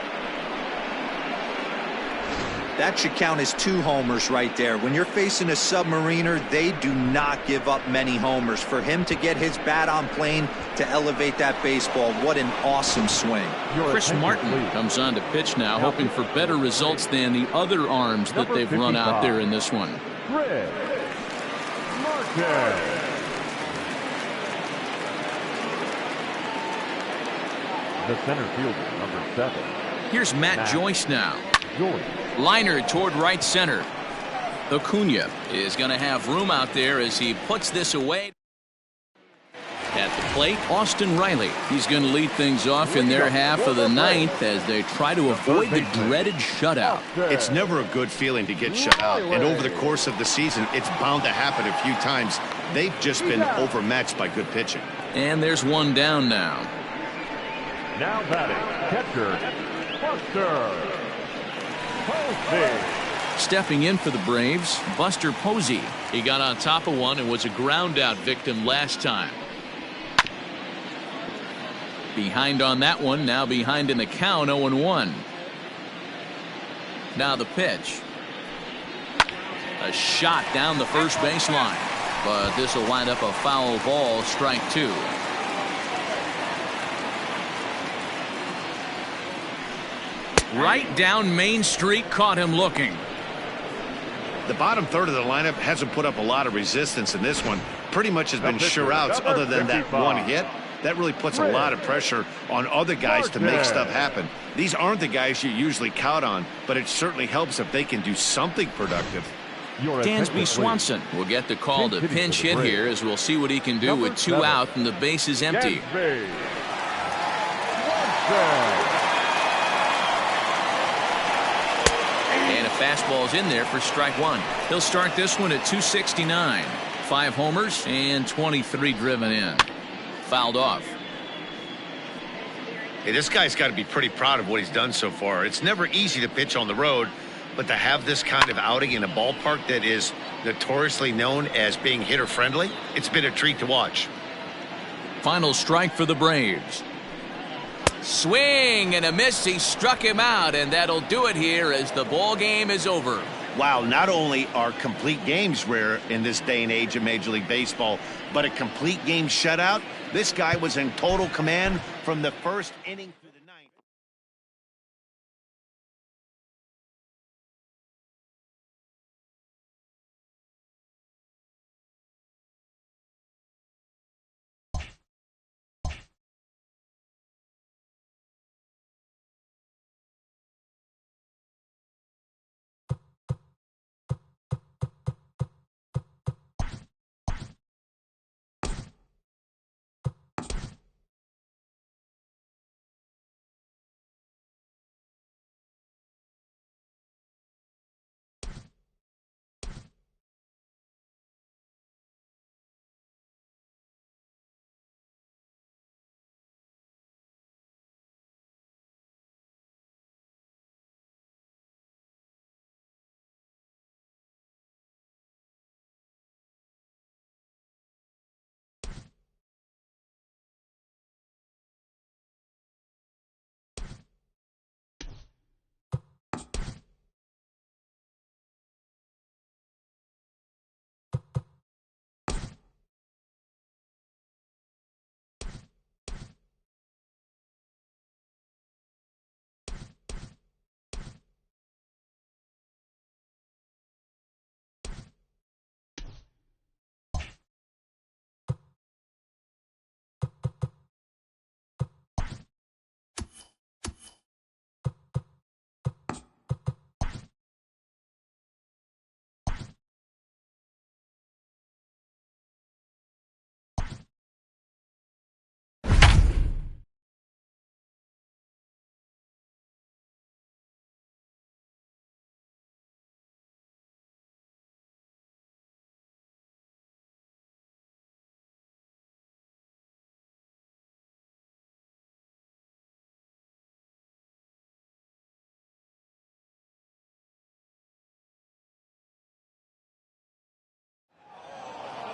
That should count as 2 homers right there. When you're facing a submariner, they do not give up many homers. For him to get his bat on plane to elevate that baseball, what an awesome swing. Chris Martin comes on to pitch now, hoping for better results than the other arms that they've run out there in this one. Chris Martin. The center fielder, number 7. Here's Matt Joyce now. Joyce. Liner toward right center. Acuna is going to have room out there as he puts this away. At the plate, Austin Riley. He's going to lead things off in their half of the 9th as they try to avoid the dreaded shutout. It's never a good feeling to get shut out, and over the course of the season, it's bound to happen a few times. They've just been overmatched by good pitching. And there's one down now. Now batting, catcher, Buster Posey. Stepping in for the Braves, Buster Posey. He got on top of one and was a ground out victim last time. Behind on that one, now behind in the count, 0-1. Now the pitch. A shot down the first baseline, but this will wind up a foul ball, strike two. Right down Main Street, caught him looking. The bottom third of the lineup hasn't put up a lot of resistance in this one. Pretty much has been sure outs other than that one hit. That really puts a lot of pressure on other guys to make stuff happen. These aren't the guys you usually count on, but it certainly helps if they can do something productive. Dansby Swanson will get the call to pinch hit here, as we'll see what he can do with two out and the base is empty. And a fastball's in there for strike one. He'll start this one at 269. 5 homers and 23 driven in. Fouled off. Hey, this guy's got to be pretty proud of what he's done so far. It's never easy to pitch on the road, but to have this kind of outing in a ballpark that is notoriously known as being hitter friendly, it's been a treat to watch. Final strike for the Braves. Swing and a miss. He struck him out, and that'll do it here as the ball game is over. Wow, not only are complete games rare in this day and age of Major League Baseball, but a complete game shutout. This guy was in total command from the first inning through the ninth.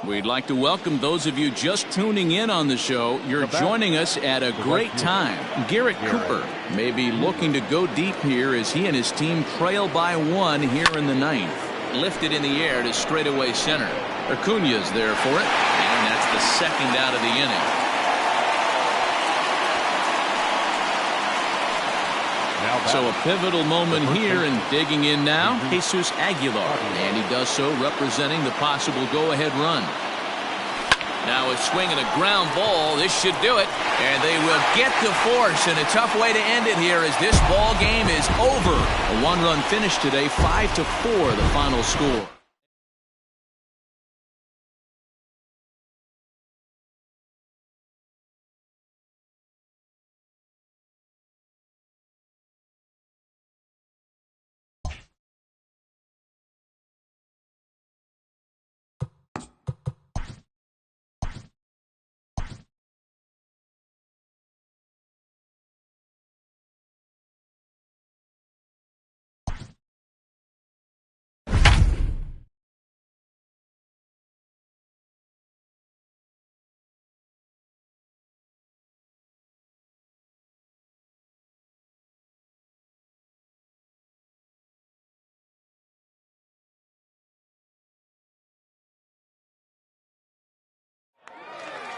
We'd like to welcome those of you just tuning in on the show. You're joining us at a great time. Garrett Cooper may be looking to go deep here as he and his team trail by 1 here in the ninth. Lifted in the air to straightaway center. Acuna's there for it, and that's the second out of the inning. So a pivotal moment here, and digging in now, Jesus Aguilar. And he does so representing the possible go-ahead run. Now a swing and a ground ball. This should do it. And they will get to force, and a tough way to end it here as this ball game is over. A one-run finish today, 5-4 the final score.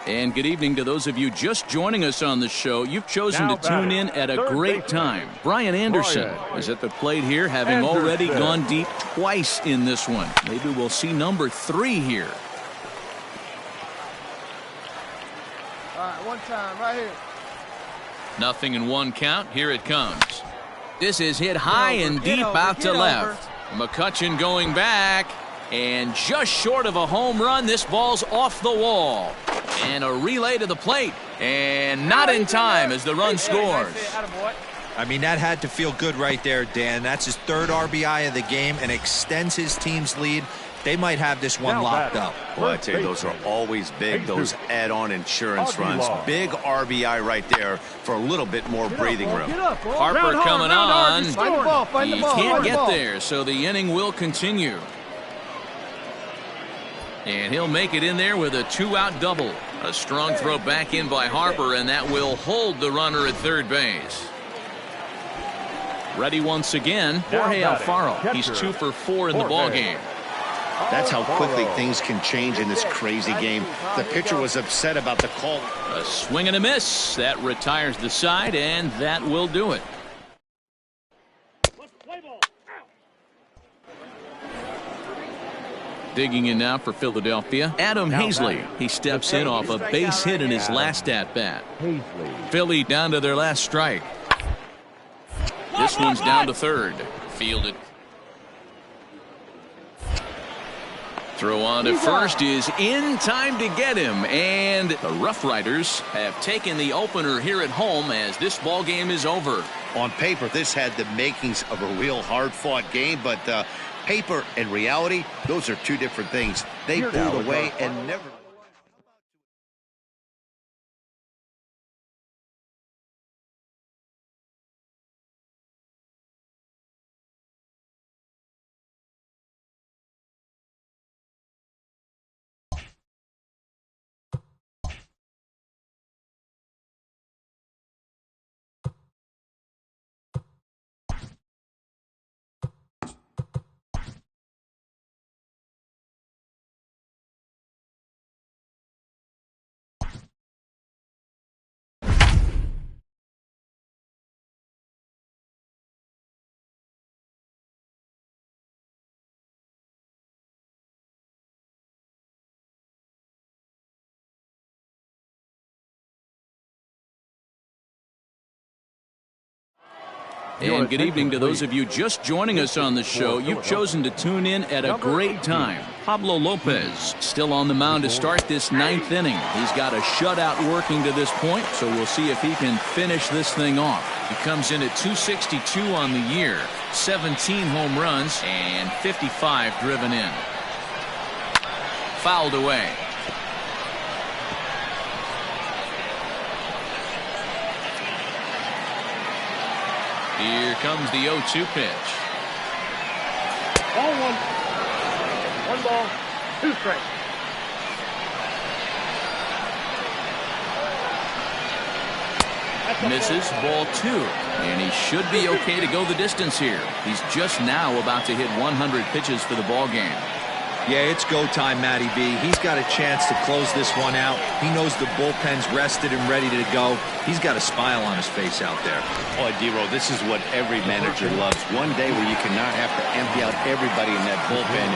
And good evening to those of you just joining us on the show. You've chosen to tune in at a great time. Brian Anderson is at the plate here, having already gone deep twice in this one. Maybe we'll see number 3 here. All right, one time, right here. Nothing in 1 count. Here it comes. This is hit high and deep out to left. McCutchen going back. And just short of a home run, this ball's off the wall. And a relay to the plate. And not in time as the run scores. I mean, that had to feel good right there, Dan. That's his 3rd RBI of the game and extends his team's lead. They might have this one locked up. Well, I tell you, those are always big, those add-on insurance runs. Big RBI right there for a little bit more breathing room. Harper coming on. Find the ball. He can't get there, so the inning will continue. And he'll make it in there with a 2-out double. A strong throw back in by Harper, and that will hold the runner at third base. Ready once again, Jorge Alfaro. He's 2 for 4 in the ballgame. That's how quickly things can change in this crazy game. The pitcher was upset about the call. A swing and a miss. That retires the side, and that will do it. Digging in now for Philadelphia, Adam Hazley. He steps in off a base hit in his last at-bat. Philly down to their last strike. This one's down to third. Fielded. Throw on to first is in time to get him. And the Rough Riders have taken the opener here at home as this ball game is over. On paper, this had the makings of a real hard-fought game, but paper and reality, those are 2 different things. They pulled away and never... And good evening to those of you just joining us on the show. You've chosen to tune in at a great time. Pablo Lopez still on the mound to start this 9th inning. He's got a shutout working to this point, so we'll see if he can finish this thing off. He comes in at 262 on the year, 17 home runs, and 55 driven in. Fouled away. Here comes the 0-2 pitch. Ball 1. 1 ball, 2 strikes. Misses, ball 2. And he should be okay to go the distance here. He's just now about to hit 100 pitches for the ball game. Yeah, it's go time, Matty B. He's got a chance to close this one out. He knows the bullpen's rested and ready to go. He's got a smile on his face out there. Oh, D-Row, this is what every manager loves. One day where you cannot have to empty out everybody in that bullpen.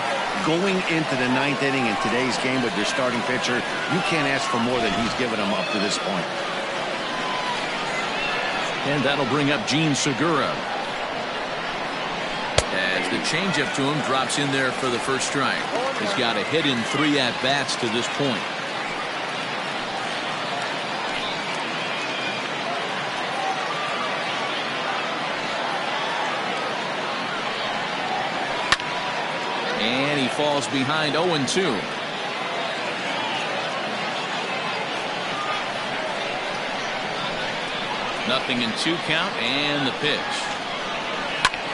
Going into the 9th inning in today's game with your starting pitcher, you can't ask for more than he's given them up to this point. And that'll bring up Gene Segura. As the changeup to him drops in there for the first strike. He's got a hit in 3 at-bats to this point. And he falls behind 0-2. Nothing in 2 count, and the pitch.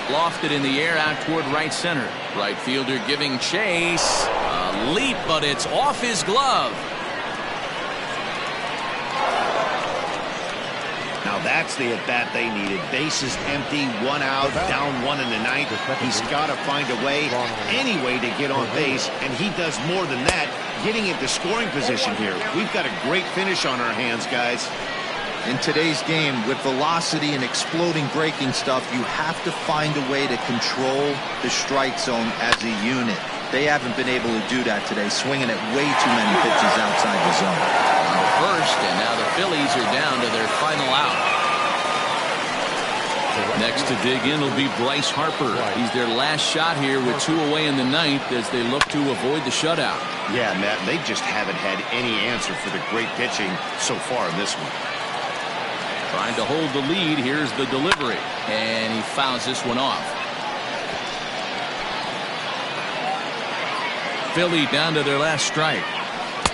Lofted in the air out toward right center. Right fielder giving chase. A leap, but it's off his glove. Now that's the at-bat they needed. Bases empty, 1 out, down 1 in the 9th. He's got to find a way, any way to get on base, and he does more than that. getting into scoring position here. We've got a great finish on our hands, guys. In today's game, with velocity and exploding breaking stuff, you have to find a way to control the strike zone as a unit. They haven't been able to do that today, swinging at way too many pitches outside the zone. On the first, and now the Phillies are down to their final out. Next to dig in will be Bryce Harper. He's their last shot here with 2 away in the ninth as they look to avoid the shutout. Yeah, Matt, they just haven't had any answer for the great pitching so far in this one. Trying to hold the lead. Here's the delivery. And he fouls this one off. Philly down to their last strike.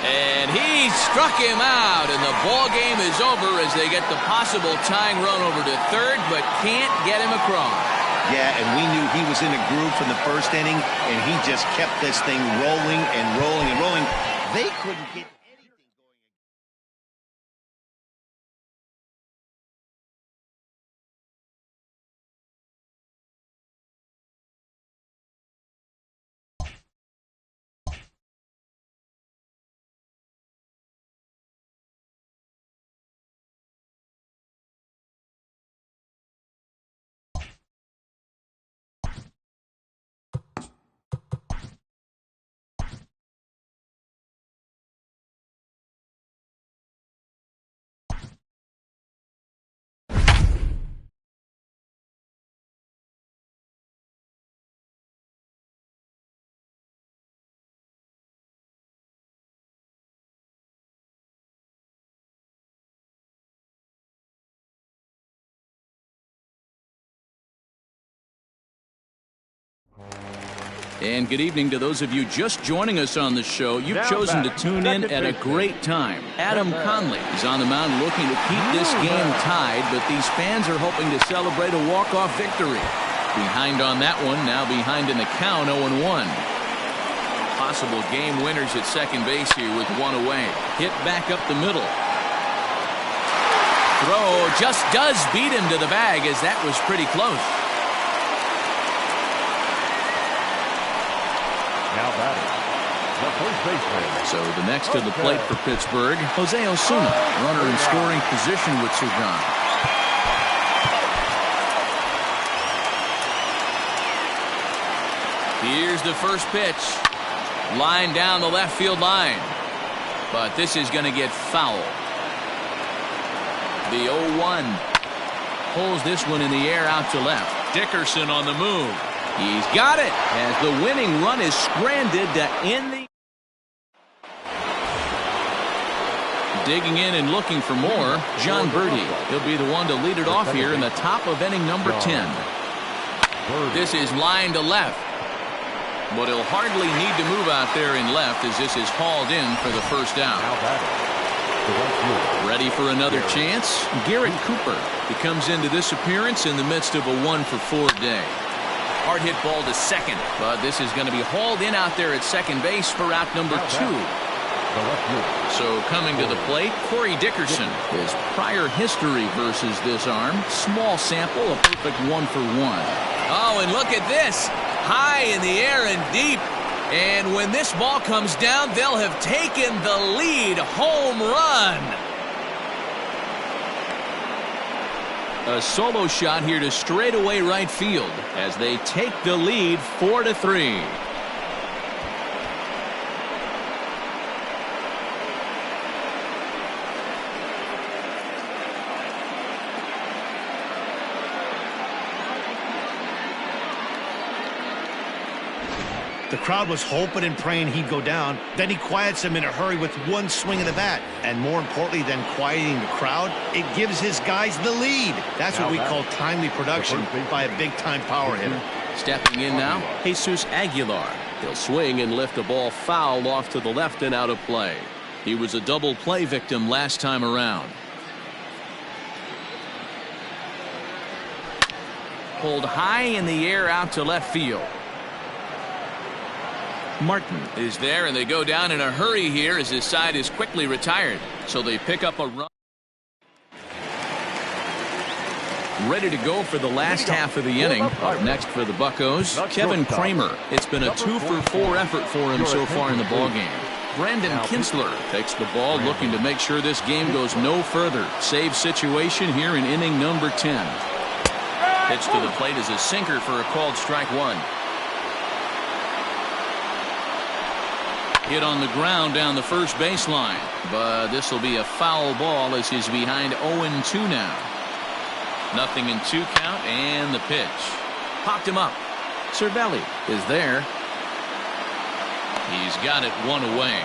And he struck him out, and the ball game is over as they get the possible tying run over to third, but can't get him across. Yeah, and we knew he was in a groove from the first inning, and he just kept this thing rolling and rolling and rolling. They couldn't get anything going. And good evening to those of you just joining us on the show. You've chosen to tune in at a great time. Adam Conley is on the mound looking to keep this game tied, but these fans are hoping to celebrate a walk-off victory. Behind on that one, now behind in the count, 0-1. Possible game winners at second base here with 1 away. Hit back up the middle. Throw just does beat him to the bag as that was pretty close. Now batting, the first baseman. So the next to the plate for Pittsburgh, Jose Osuna, runner in scoring position with Sugan. Here's the first pitch. Line down the left field line. But this is going to get foul. The 0-1 pulls this one in the air out to left. Dickerson on the move. He's got it as the winning run is stranded to end the. Digging in and looking for more, John Birdie. He'll be the one to lead it off here in the top of inning number 10. This is line to left. But he'll hardly need to move out there in left as this is hauled in for the first out. Ready for another chance? Garrett Cooper. He comes into this appearance in the midst of a 1-for-4 day. Hard hit ball to second, but this is going to be hauled in out there at second base for out number 2. So coming to the plate, Corey Dickerson. His prior history versus this arm, small sample, a perfect 1-for-1. Oh, and look at this. High in the air and deep. And when this ball comes down, they'll have taken the lead. Home run. A solo shot here to straightaway right field as they take the lead 4-3. The crowd was hoping and praying he'd go down. Then he quiets them in a hurry with one swing of the bat. And more importantly than quieting the crowd, it gives his guys the lead. That's what we call timely production by a big-time power hitter. Stepping in now, Jesus Aguilar. He'll swing and lift a ball foul off to the left and out of play. He was a double play victim last time around. Pulled high in the air out to left field. Martin is there, and they go down in a hurry here as his side is quickly retired. So they pick up a run. Ready to go for the last half of the inning. Up next for the Buccos, Kevin Kramer. It's been a 2-for-4 effort for him so far in the ballgame. Brandon Kinsler takes the ball, looking to make sure this game goes no further. Save situation here in inning number 10. Pitch to the plate is a sinker for a called strike one. Hit on the ground down the first baseline, but this will be a foul ball as he's behind 0-2 now. Nothing in 2 count, and the pitch. Popped him up. Cervelli is there. He's got it 1 away.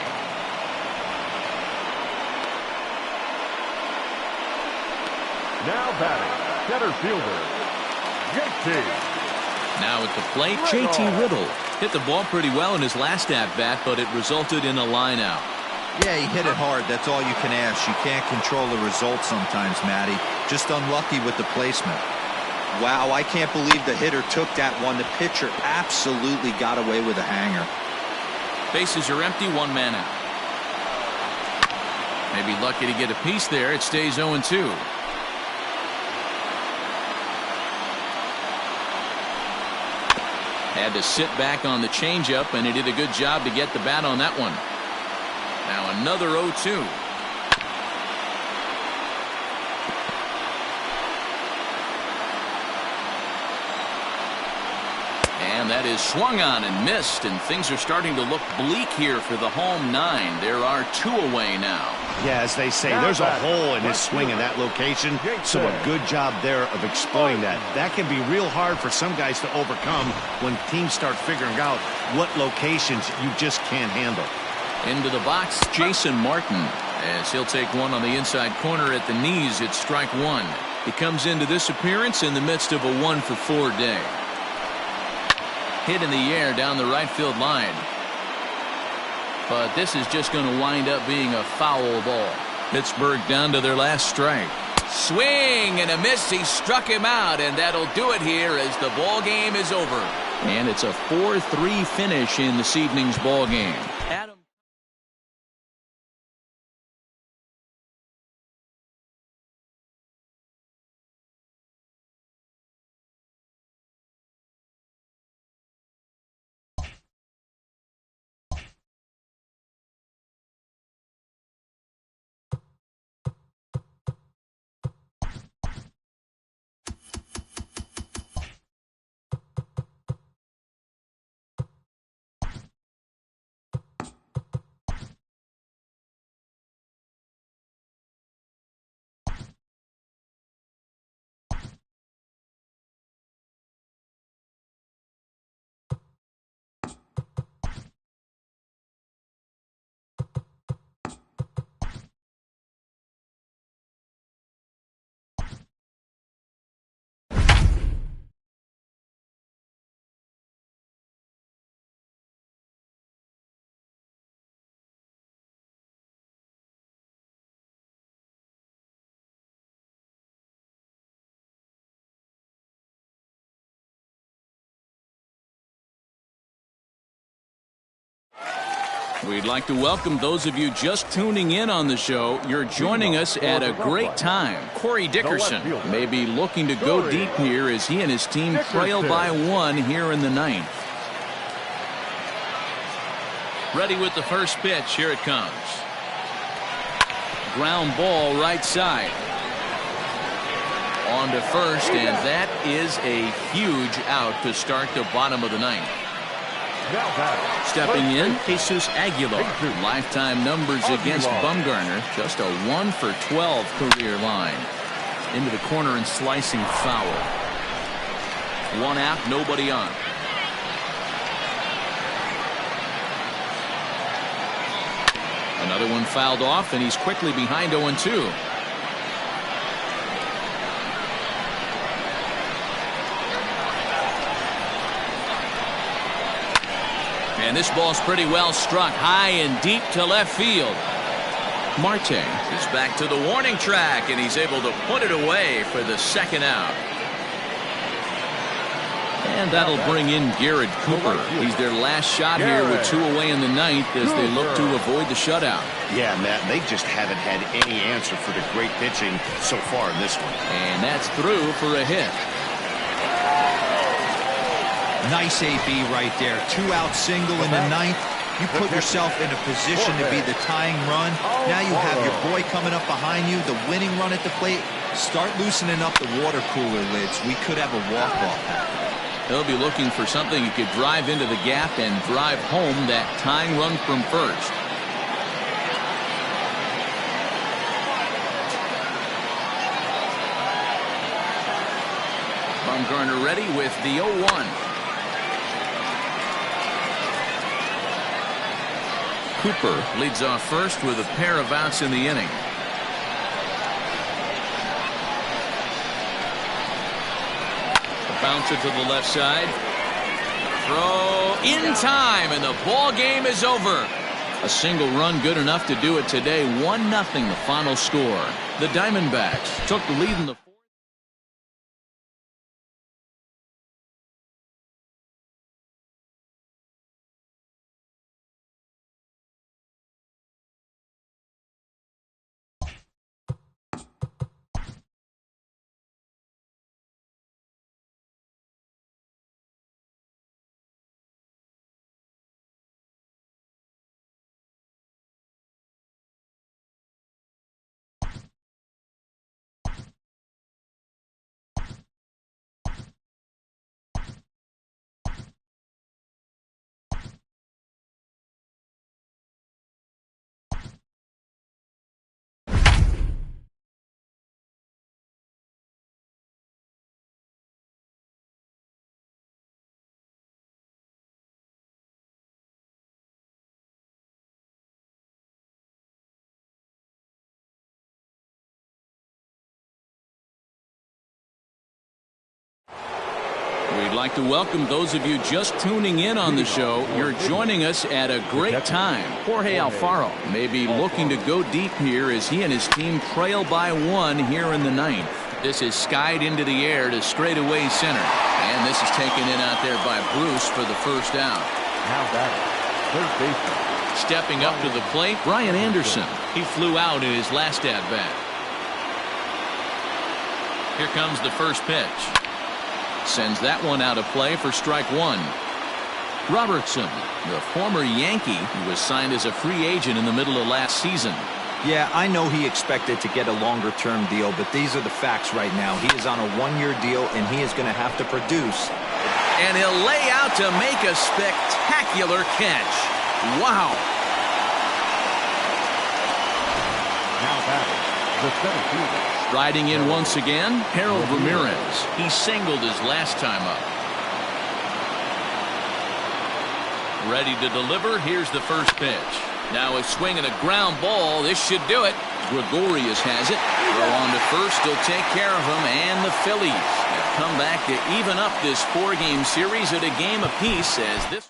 Now batting, center fielder, JT. Now at the plate, JT Riddle. Hit the ball pretty well in his last at-bat, but it resulted in a line-out. Yeah, he hit it hard. That's all you can ask. You can't control the result sometimes, Matty. Just unlucky with the placement. Wow, I can't believe the hitter took that one. The pitcher absolutely got away with a hanger. Bases are empty, 1 man out. Maybe lucky to get a piece there. It stays 0-2. Had to sit back on the changeup, and he did a good job to get the bat on that one. Now another 0-2. And that is swung on and missed, and things are starting to look bleak here for the home 9. There are 2 away now. Yeah, as they say, there's a hole in his swing in that location, so a good job there of exploiting that. That can be real hard for some guys to overcome when teams start figuring out what locations you just can't handle. Into the box, Jason Martin, as he'll take one on the inside corner at the knees. It's strike 1. He comes into this appearance in the midst of a 1-for-4 day. Hit in the air down the right field line. But this is just going to wind up being a foul ball. Pittsburgh down to their last strike. Swing and a miss. He struck him out, and that'll do it here as the ball game is over. And it's a 4-3 finish in this evening's ball game. Adam. We'd like to welcome those of you just tuning in on the show. You're joining us at a great time. Corey Dickerson may be looking to go deep here as he and his team trail by 1 here in the 9th. Ready with the first pitch. Here it comes. Ground ball right side. On to first, and that is a huge out to start the bottom of the 9th. Stepping in, Jesus Aguilar. Lifetime numbers against Bumgarner. Just a 1-for-12 career line. Into the corner and slicing foul. 1 out, nobody on. Another one fouled off, and he's quickly behind 0-2. And this ball's pretty well struck high and deep to left field. Marte is back to the warning track, and he's able to put it away for the 2nd out. And that'll bring in Garrett Cooper. He's their last shot here with 2 away in the 9th as they look to avoid the shutout. Yeah, Matt, they just haven't had any answer for the great pitching so far in this one. And that's through for a hit. Nice AB right there. 2-out single in the 9th. You put yourself in a position to be the tying run. Now you have your boy coming up behind you, the winning run at the plate. Start loosening up the water cooler lids. We could have a walk-off happen. He'll be looking for something he could drive into the gap and drive home that tying run from first. Bumgarner ready with the 0-1. Cooper leads off first with a pair of outs in the inning. A bouncer to the left side. Throw in time, and the ball game is over. A single run good enough to do it today. 1-0 the final score. The Diamondbacks took the lead in the We'd like to welcome those of you just tuning in on the show. You're joining us at a great time. Jorge Alfaro may be looking to go deep here as he and his team trail by 1 here in the 9th. This is skied into the air to straightaway center. And this is taken in out there by Bruce for the first out. Now batting, third baseman. Stepping up to the plate, Brian Anderson. He flew out in his last at-bat. Here comes the first pitch. Sends that one out of play for strike 1. Robertson, the former Yankee, who was signed as a free agent in the middle of last season. Yeah, I know he expected to get a longer-term deal, but these are the facts right now. He is on a 1-year deal, and he is going to have to produce. And he'll lay out to make a spectacular catch. Wow. Now batting, the center fielder. Riding in once again, Harold Ramirez. He singled his last time up. Ready to deliver. Here's the first pitch. Now a swing and a ground ball. This should do it. Gregorius has it. Throw on to first. He'll take care of him. And the Phillies have come back to even up this 4-game series at a game apiece as this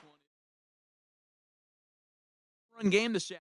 one game to set.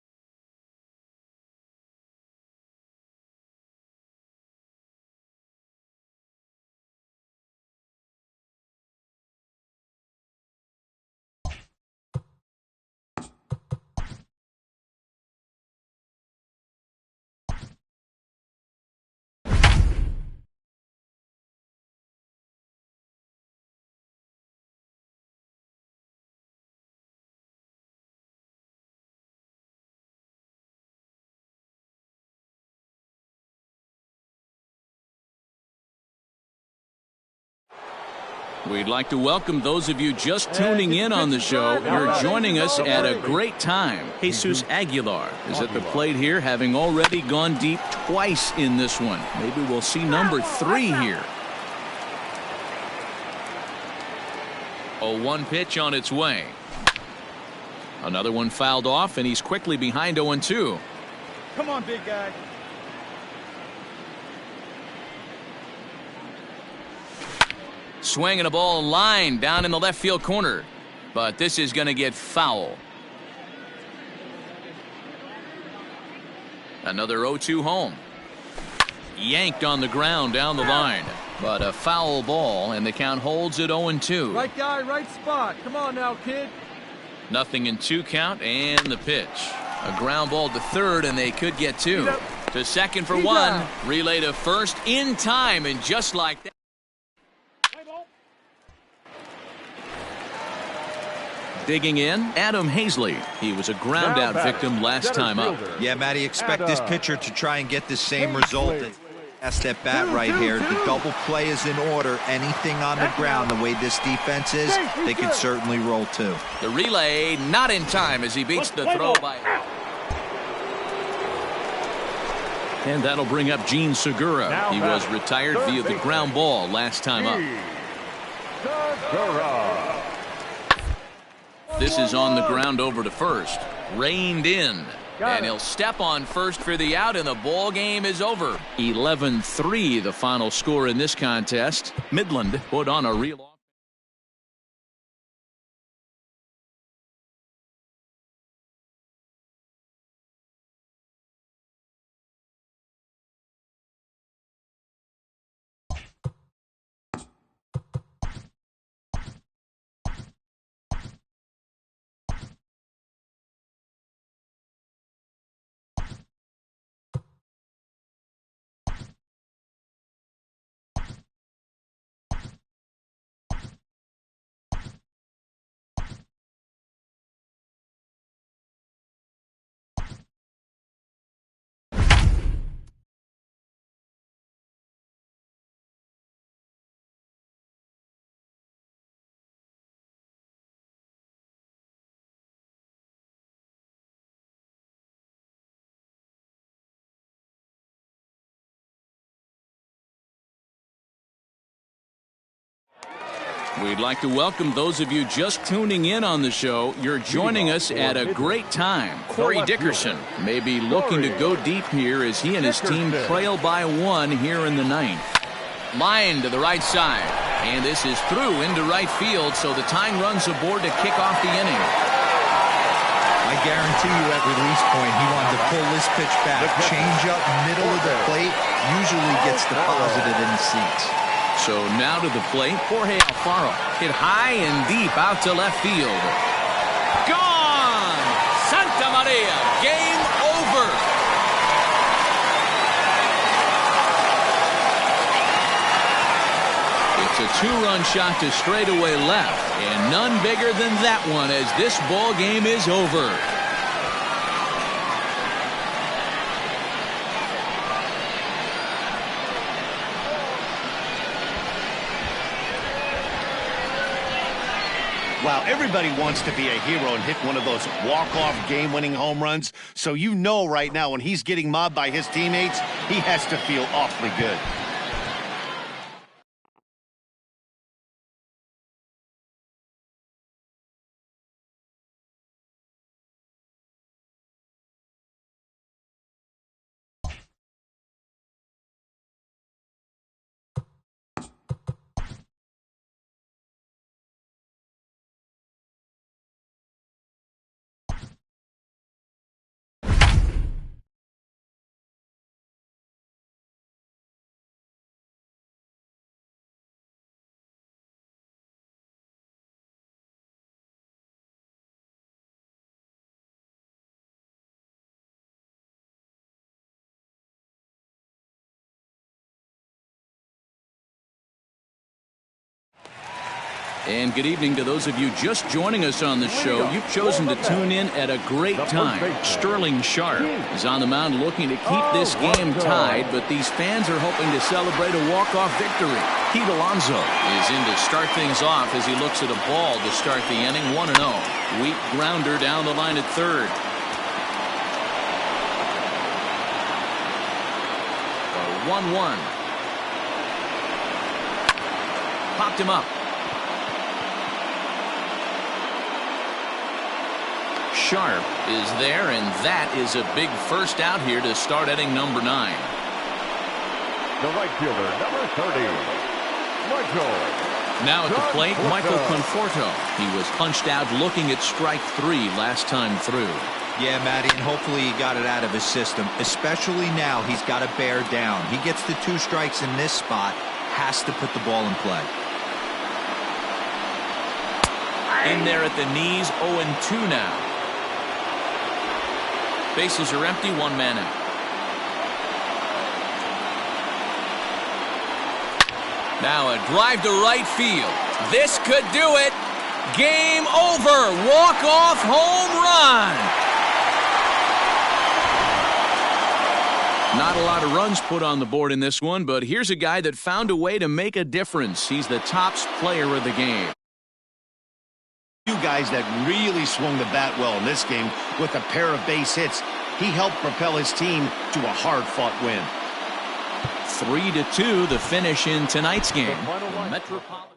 We'd like to welcome those of you just tuning in on the show. You're joining us at a great time. Jesus Aguilar is at the plate here, having already gone deep twice in this one. Maybe we'll see number 3 here. 0-1 pitch on its way. Another one fouled off, and he's quickly behind 0-2. Come on, big guy. Swinging a ball line down in the left field corner. But this is going to get foul. Another 0-2 home. Yanked on the ground down the line. But a foul ball, and the count holds at 0-2. Right guy, right spot. Come on now, kid. Nothing in 2 count, and the pitch. A ground ball to third, and they could get 2. To second for 1. Relay to first in time, and just like that. Digging in, Adam Hazley. He was a ground-out victim last time up. Yeah, Matty, expect this pitcher to try and get the same result. That's that bat right here. The double play is in order. Anything on the ground, the way this defense is, they could certainly roll too. The relay not in time as he beats the throw by. And that'll bring up Gene Segura. He was retired via the ground ball last time up. This is on the ground over to first. Reined in. And he'll step on first for the out, and the ball game is over. 11-3 the final score in this contest. Midland put on a real. We'd like to welcome those of you just tuning in on the show. You're joining us at a great time. Corey Dickerson may be looking to go deep here as he and his team trail by one here in the ninth. Line to the right side. And this is through into right field, so the tying runs aboard to kick off the inning. I guarantee you at release point, he wanted to pull this pitch back. Change up middle of the plate usually gets deposited in the seats. So now to the plate, Jorge Alfaro. Hit high and deep out to left field. Gone! Santa Maria, game over. It's a two-run shot to straightaway left, and none bigger than that one as this ball game is over. Wow, everybody wants to be a hero and hit one of those walk-off game-winning home runs. So you know right now when he's getting mobbed by his teammates, he has to feel awfully good. And good evening to those of you just joining us on the show. You've chosen to tune in at a great time. Sterling Sharp is on the mound looking to keep this game tied, but these fans are hoping to celebrate a walk-off victory. Pete Alonso is in to start things off as he looks at a ball to start the inning. 1-0. Weak grounder down the line at third. 1-1. Popped him up. Sharp is there, and that is a big first out here to start inning number 9. The right fielder, number 30, Michael. Now at the plate, Michael Conforto. He was punched out looking at strike 3 last time through. Yeah, Matty, and hopefully he got it out of his system. Especially now, he's got to bear down. He gets the 2 strikes in this spot, has to put the ball in play. In there at the knees, 0-2 now. Bases are empty, 1 man out. Now a drive to right field. This could do it. Game over. Walk-off home run. Not a lot of runs put on the board in this one, but here's a guy that found a way to make a difference. He's the tops player of the game. Two guys that really swung the bat well in this game with a pair of base hits. He helped propel his team to a hard-fought win. 3-2, the finish in tonight's game. Metropolitan.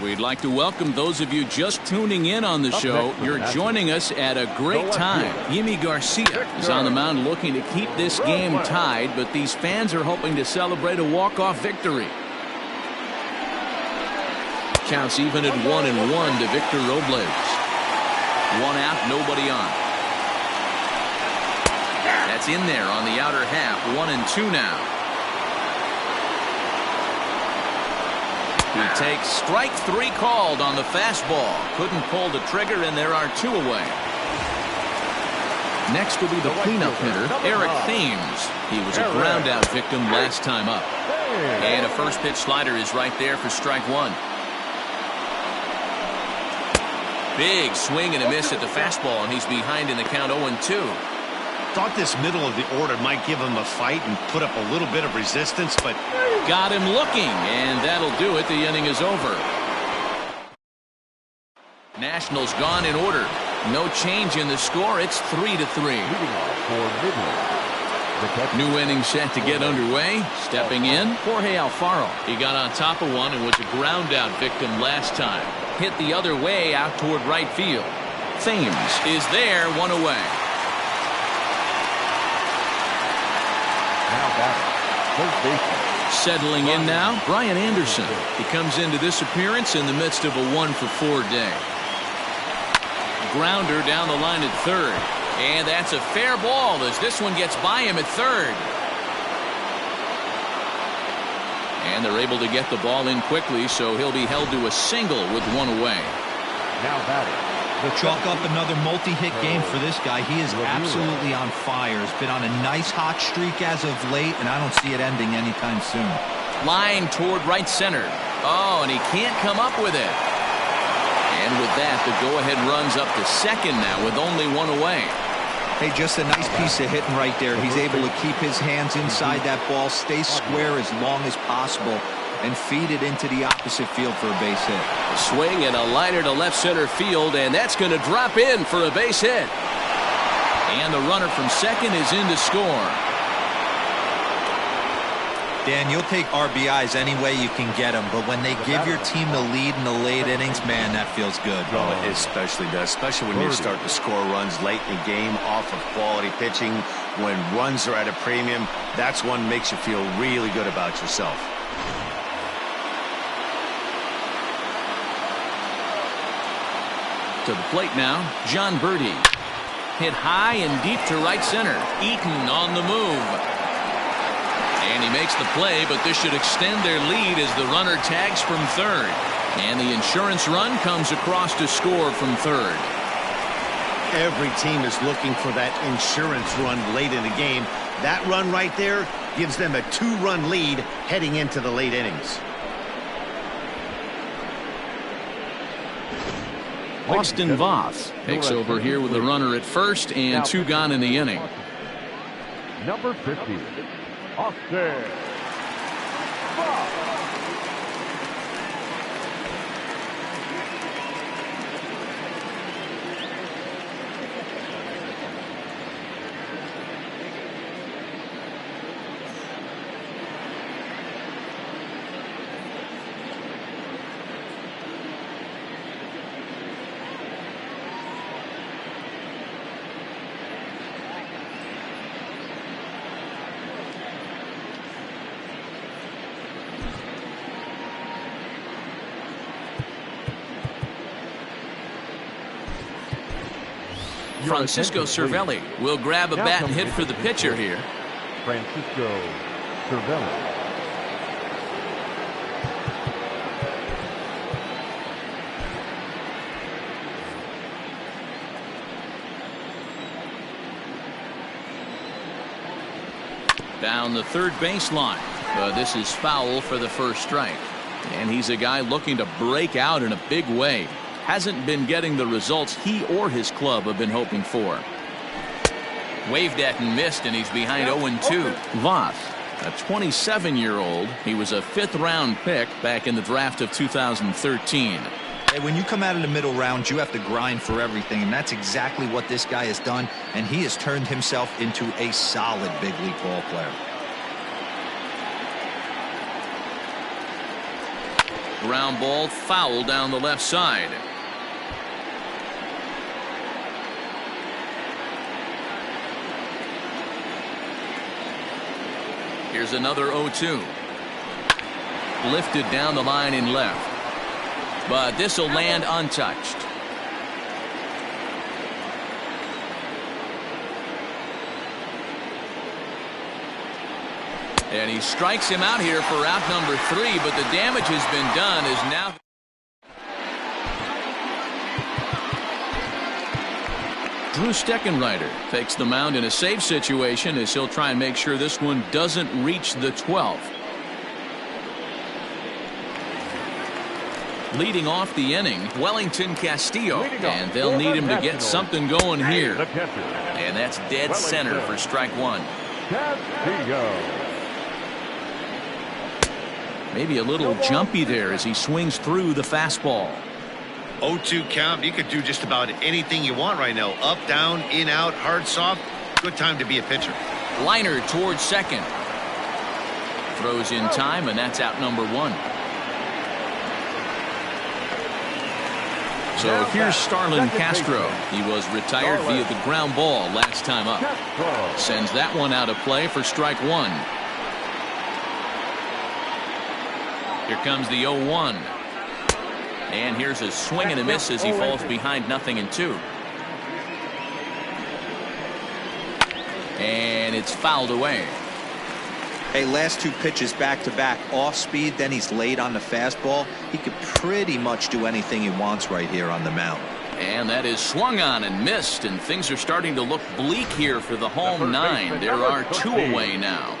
We'd like to welcome those of you just tuning in on the show. You're joining us at a great time. Yimi Garcia is on the mound looking to keep this game tied, but these fans are hoping to celebrate a walk-off victory. Counts even at 1-1 to Victor Robles. One out, nobody on. That's in there on the outer half. 1-2 now. He takes strike 3 called on the fastball. Couldn't pull the trigger, and there are 2 away. Next will be the cleanup hitter, Eric Thames. He was a ground-out victim last time up. And a first-pitch slider is right there for strike 1. Big swing and a miss at the fastball, and he's behind in the count 0-2. Thought this middle of the order might give him a fight and put up a little bit of resistance, but got him looking, and that'll do it. The inning is over. Nationals gone in order. No change in the score. It's 3-3. New inning set to get underway. Stepping in, Jorge Alfaro. He got on top of one and was a ground-out victim last time. Hit the other way out toward right field. Thames is there, 1 away. Settling in now, Brian Anderson. He comes into this appearance in the midst of a 1-for-4 day. Grounder down the line at third. And that's a fair ball as this one gets by him at third. And they're able to get the ball in quickly, so he'll be held to a single with 1 away. Now batting. Chalk up another multi-hit game for this guy. He is absolutely on fire. He's been on a nice hot streak as of late, and I don't see it ending anytime soon. Line toward right center. Oh, and he can't come up with it. And with that, the go-ahead runs up to second now with only 1 away. Hey, just a nice piece of hitting right there. He's able to keep his hands inside that ball, stay square as long as possible, and feed it into the opposite field for a base hit. A swing and a liner to left center field, and that's going to drop in for a base hit. And the runner from second is in to score. Dan, you'll take RBIs any way you can get them, but when they give your team the lead in the late innings, man, that feels good. Oh, it especially does, especially when you start to score runs late in the game off of quality pitching. When runs are at a premium, that's one makes you feel really good about yourself. To the plate now, John Birdie. Hit high and deep to right center. Eaton on the move. And he makes the play, but this should extend their lead as the runner tags from third. And the insurance run comes across to score from third. every team is looking for that insurance run late in the game. That run right there gives them a 2-run lead heading into the late innings. Austin Voth takes over here with a runner at first and 2 gone in the inning. Number 50, Austin Voth. Francisco Cervelli will grab a bat and hit for the pitcher here. Francisco Cervelli. Down the third baseline. This is foul for the first strike. And he's a guy looking to break out in a big way. Hasn't been getting the results he or his club have been hoping for. Waved at and missed, and he's behind 0-2. Voth, a 27-year-old. He was a 5th-round pick back in the draft of 2013. Hey, when you come out of the middle rounds, you have to grind for everything, and that's exactly what this guy has done, and he has turned himself into a solid big league ball player. Ground ball foul down the left side. Here's another 0-2. Lifted down the line in left. But this will land untouched. And he strikes him out here for out number 3, but the damage has been done as now. Drew Steckenrider takes the mound in a safe situation as he'll try and make sure this one doesn't reach the 12th. Leading off the inning, Wellington Castillo, and they'll need him to get something going here. And that's dead center for strike 1. Maybe a little jumpy there as he swings through the fastball. 0-2 count. You could do just about anything you want right now. Up, down, in, out, hard, soft. Good time to be a pitcher. Liner towards second. Throws in time, and that's out number 1. So here's Starlin Castro. He was retired via the ground ball last time up. Sends that one out of play for strike 1. Here comes the 0-1. And here's a swing and a miss as he falls behind 0-2. And it's fouled away. Hey, last 2 pitches back-to-back off speed, then he's late on the fastball. He could pretty much do anything he wants right here on the mound. And that is swung on and missed, and things are starting to look bleak here for the home 9. There are 2 away now.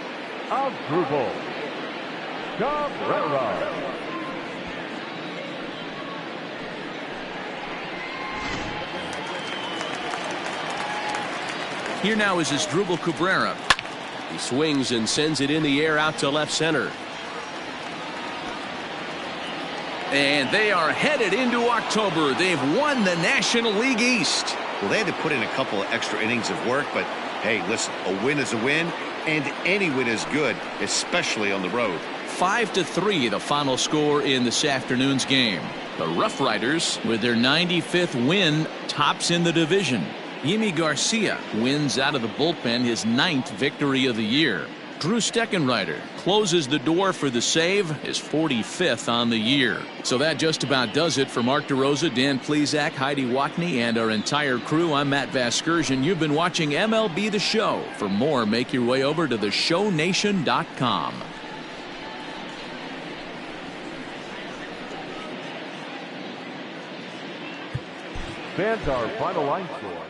Here now is Asdrubal Cabrera. He swings and sends it in the air out to left center. And they are headed into October. They've won the National League East. Well, they had to put in a couple of extra innings of work, but hey, listen, a win is a win, and any win is good, especially on the road. 5-3 the final score in this afternoon's game. The Rough Riders, with their 95th win, tops in the division. Yimi Garcia wins out of the bullpen his 9th victory of the year. Drew Steckenrider closes the door for the save, his 45th on the year. So that just about does it for Mark DeRosa, Dan Plesac, Heidi Watney, and our entire crew. I'm Matt Vasgersian. You've been watching MLB The Show. For more, make your way over to theshownation.com. Fans, our final line score.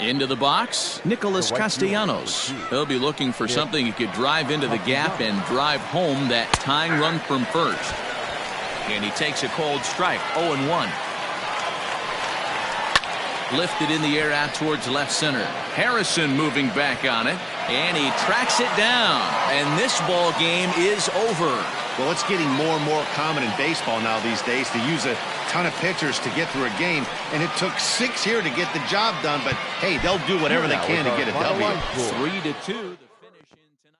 Into the box, Nicholas Castellanos. He'll be looking for something he could drive into the gap and drive home that tying run from first. And he takes a cold strike, 0-1. Lifted in the air out towards left center. Harrison moving back on it, and he tracks it down. And this ball game is over. Well, it's getting more and more common in baseball now these days to use a ton of pitchers to get through a game, and it took 6 here to get the job done, but hey, they'll do whatever they can to get a W. 3-2, the finish in tonight.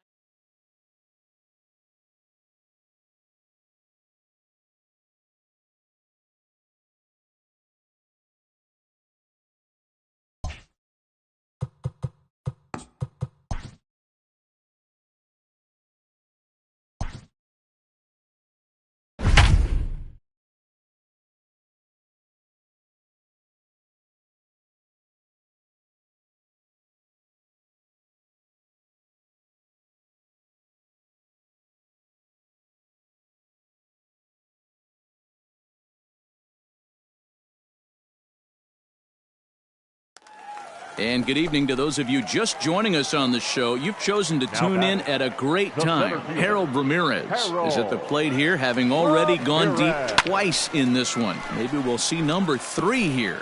And good evening to those of you just joining us on the show. You've chosen to tune in at a great time. Harold Ramirez is at the plate here, having already gone deep twice in this one. Maybe we'll see number 3 here.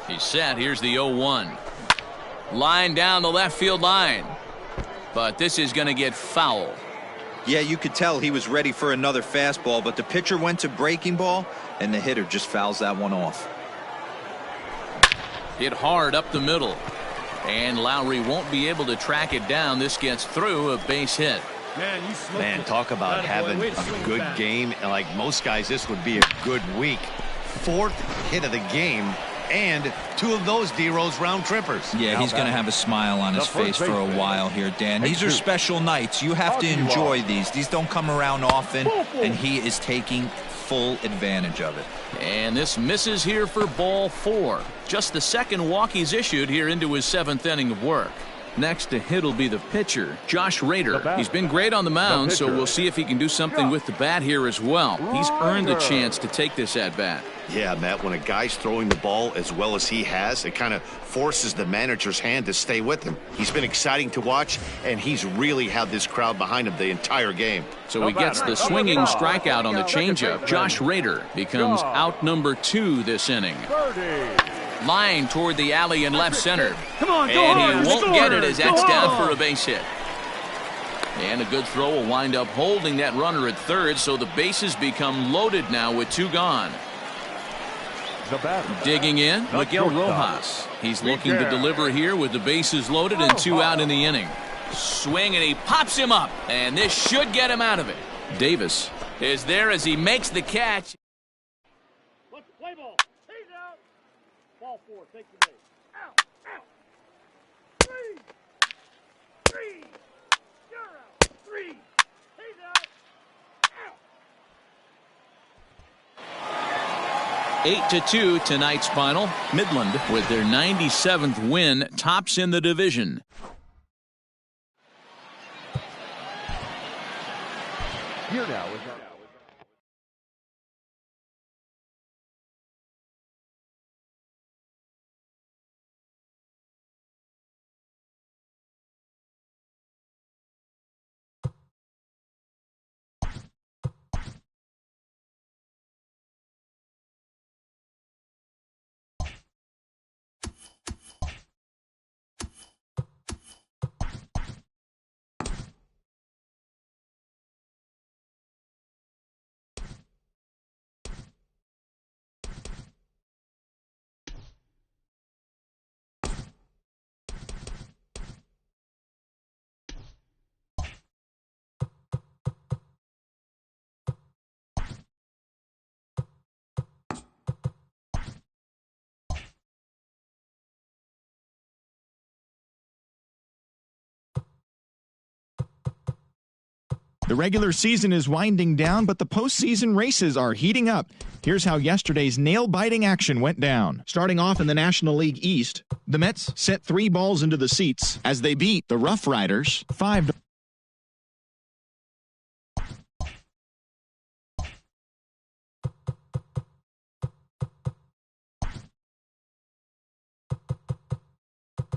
He's set. Here's the 0-1. Line down the left field line. But this is going to get foul. Yeah, you could tell he was ready for another fastball, but the pitcher went to breaking ball, and the hitter just fouls that one off. Hit hard up the middle. And Lowry won't be able to track it down. This gets through, a base hit. Man, talk about having a good game. And like most guys, this would be a good week. 4th hit of the game, and 2 of those D-Rose round trippers. Yeah, he's going to have a smile on his face for a while here, Dan. These are special nights. You have to enjoy these. These don't come around often, and he is taking full advantage of it. And this misses here for ball 4. Just the second walk he's issued here into his 7th inning of work. Next to hit will be the pitcher, Josh Rader. He's been great on the mound, so we'll see if he can do something with the bat here as well. He's earned the chance to take this at bat. Yeah, Matt, when a guy's throwing the ball as well as he has, it kind of forces the manager's hand to stay with him. He's been exciting to watch, and he's really had this crowd behind him the entire game. So he gets the swinging strikeout on the changeup. Josh Rader becomes out number 2 this inning. Line toward the alley in left center. And he won't get it as that's down for a base hit. And a good throw will wind up holding that runner at third, so the bases become loaded now with 2 gone. Digging in, Miguel Rojas. He's looking to deliver here with the bases loaded and 2 out in the inning. Swing, and he pops him up, and this should get him out of it. Davis is there as he makes the catch. Let's play ball. He's out. Ball 4. Take the base. Out. Out. 3. 3. You're out. 3. He's out. Out. 8-2 tonight's final. Midland, with their 97th win, tops in the division. Here now is The regular season is winding down, but the postseason races are heating up. Here's how yesterday's nail-biting action went down. Starting off in the National League East, the Mets set 3 balls into the seats as they beat the Rough Riders 5-.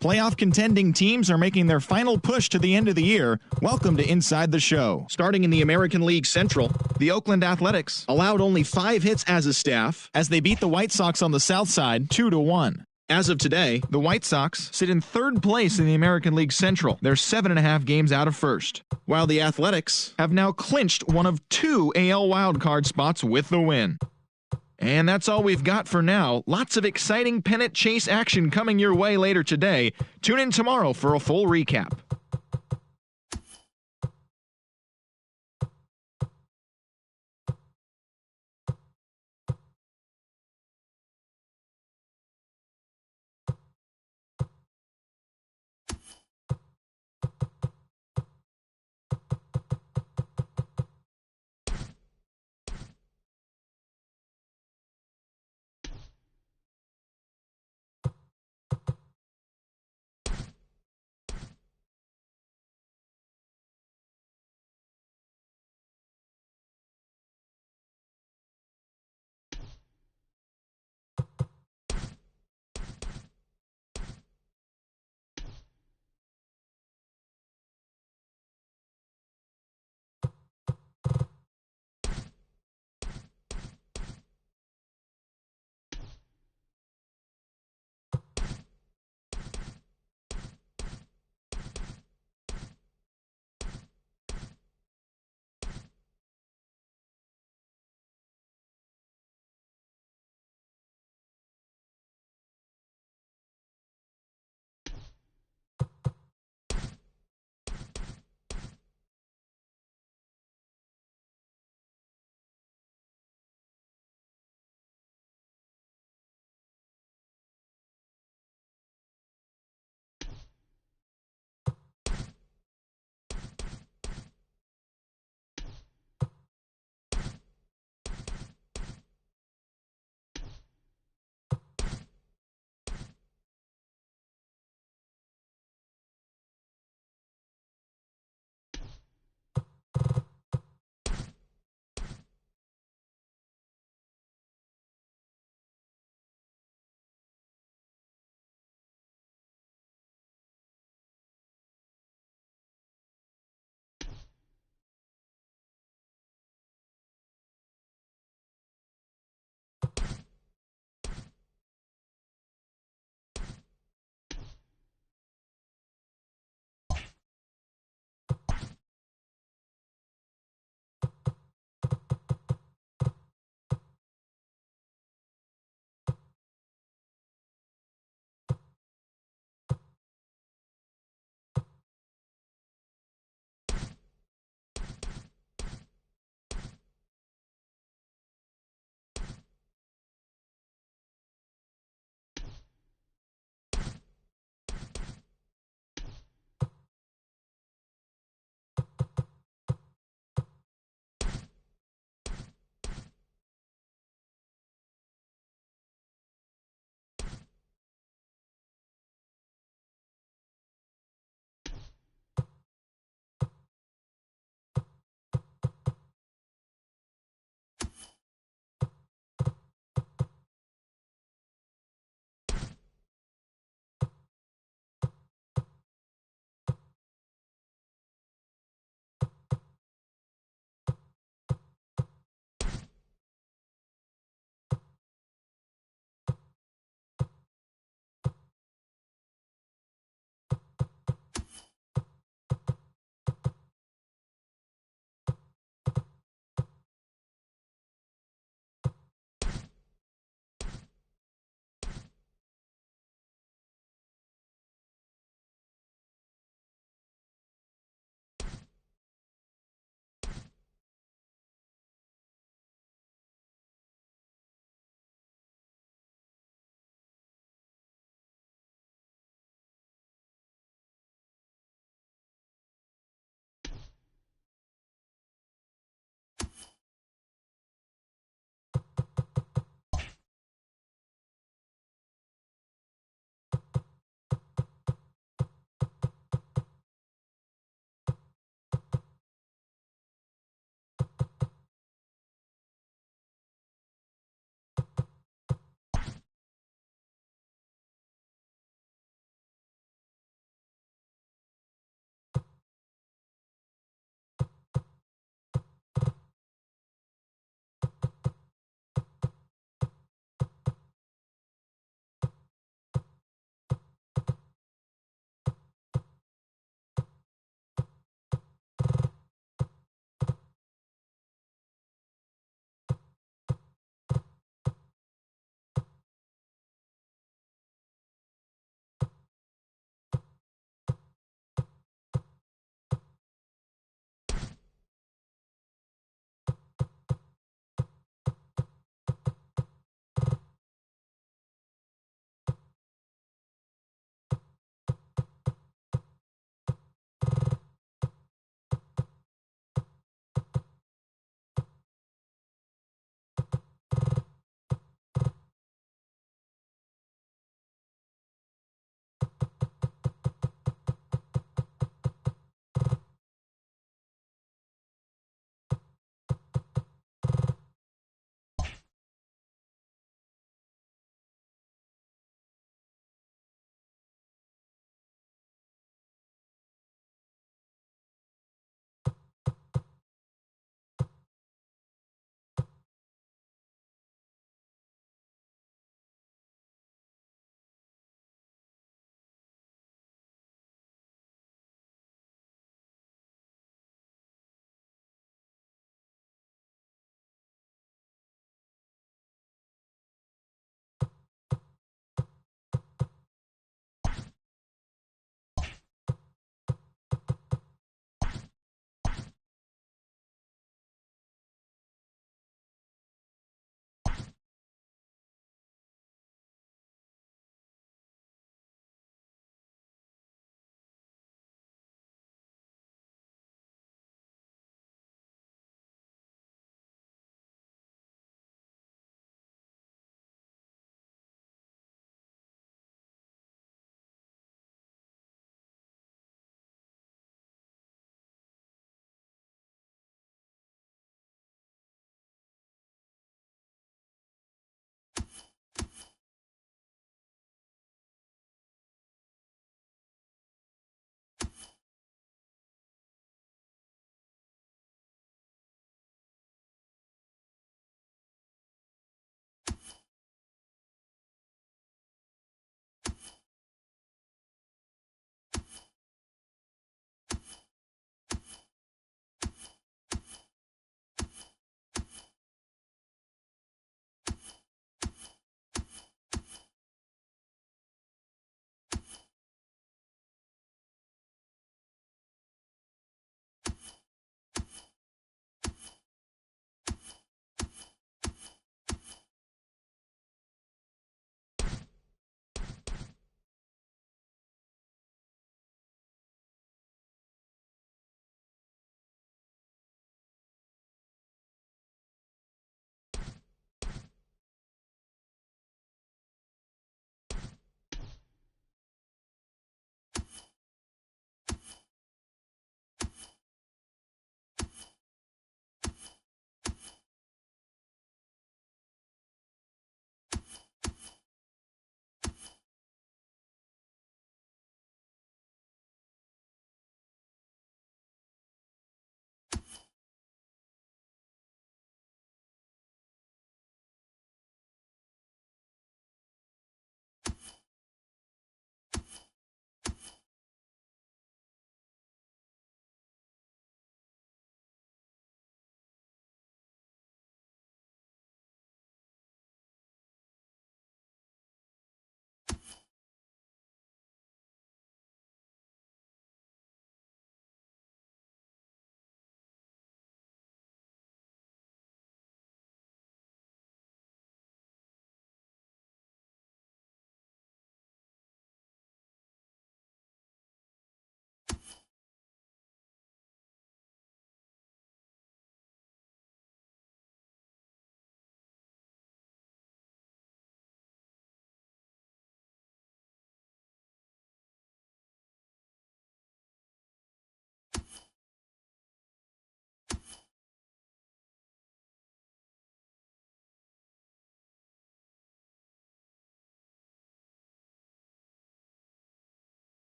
Playoff contending teams are making their final push to the end of the year. Welcome to Inside the Show. Starting in the American League Central, the Oakland Athletics allowed only 5 hits as a staff as they beat the White Sox on the south side 2-1. As of today, the White Sox sit in 3rd place in the American League Central. They're 7.5 games out of first, while the Athletics have now clinched one of 2 AL wildcard spots with the win. And that's all we've got for now. Lots of exciting pennant chase action coming your way later today. Tune in tomorrow for a full recap.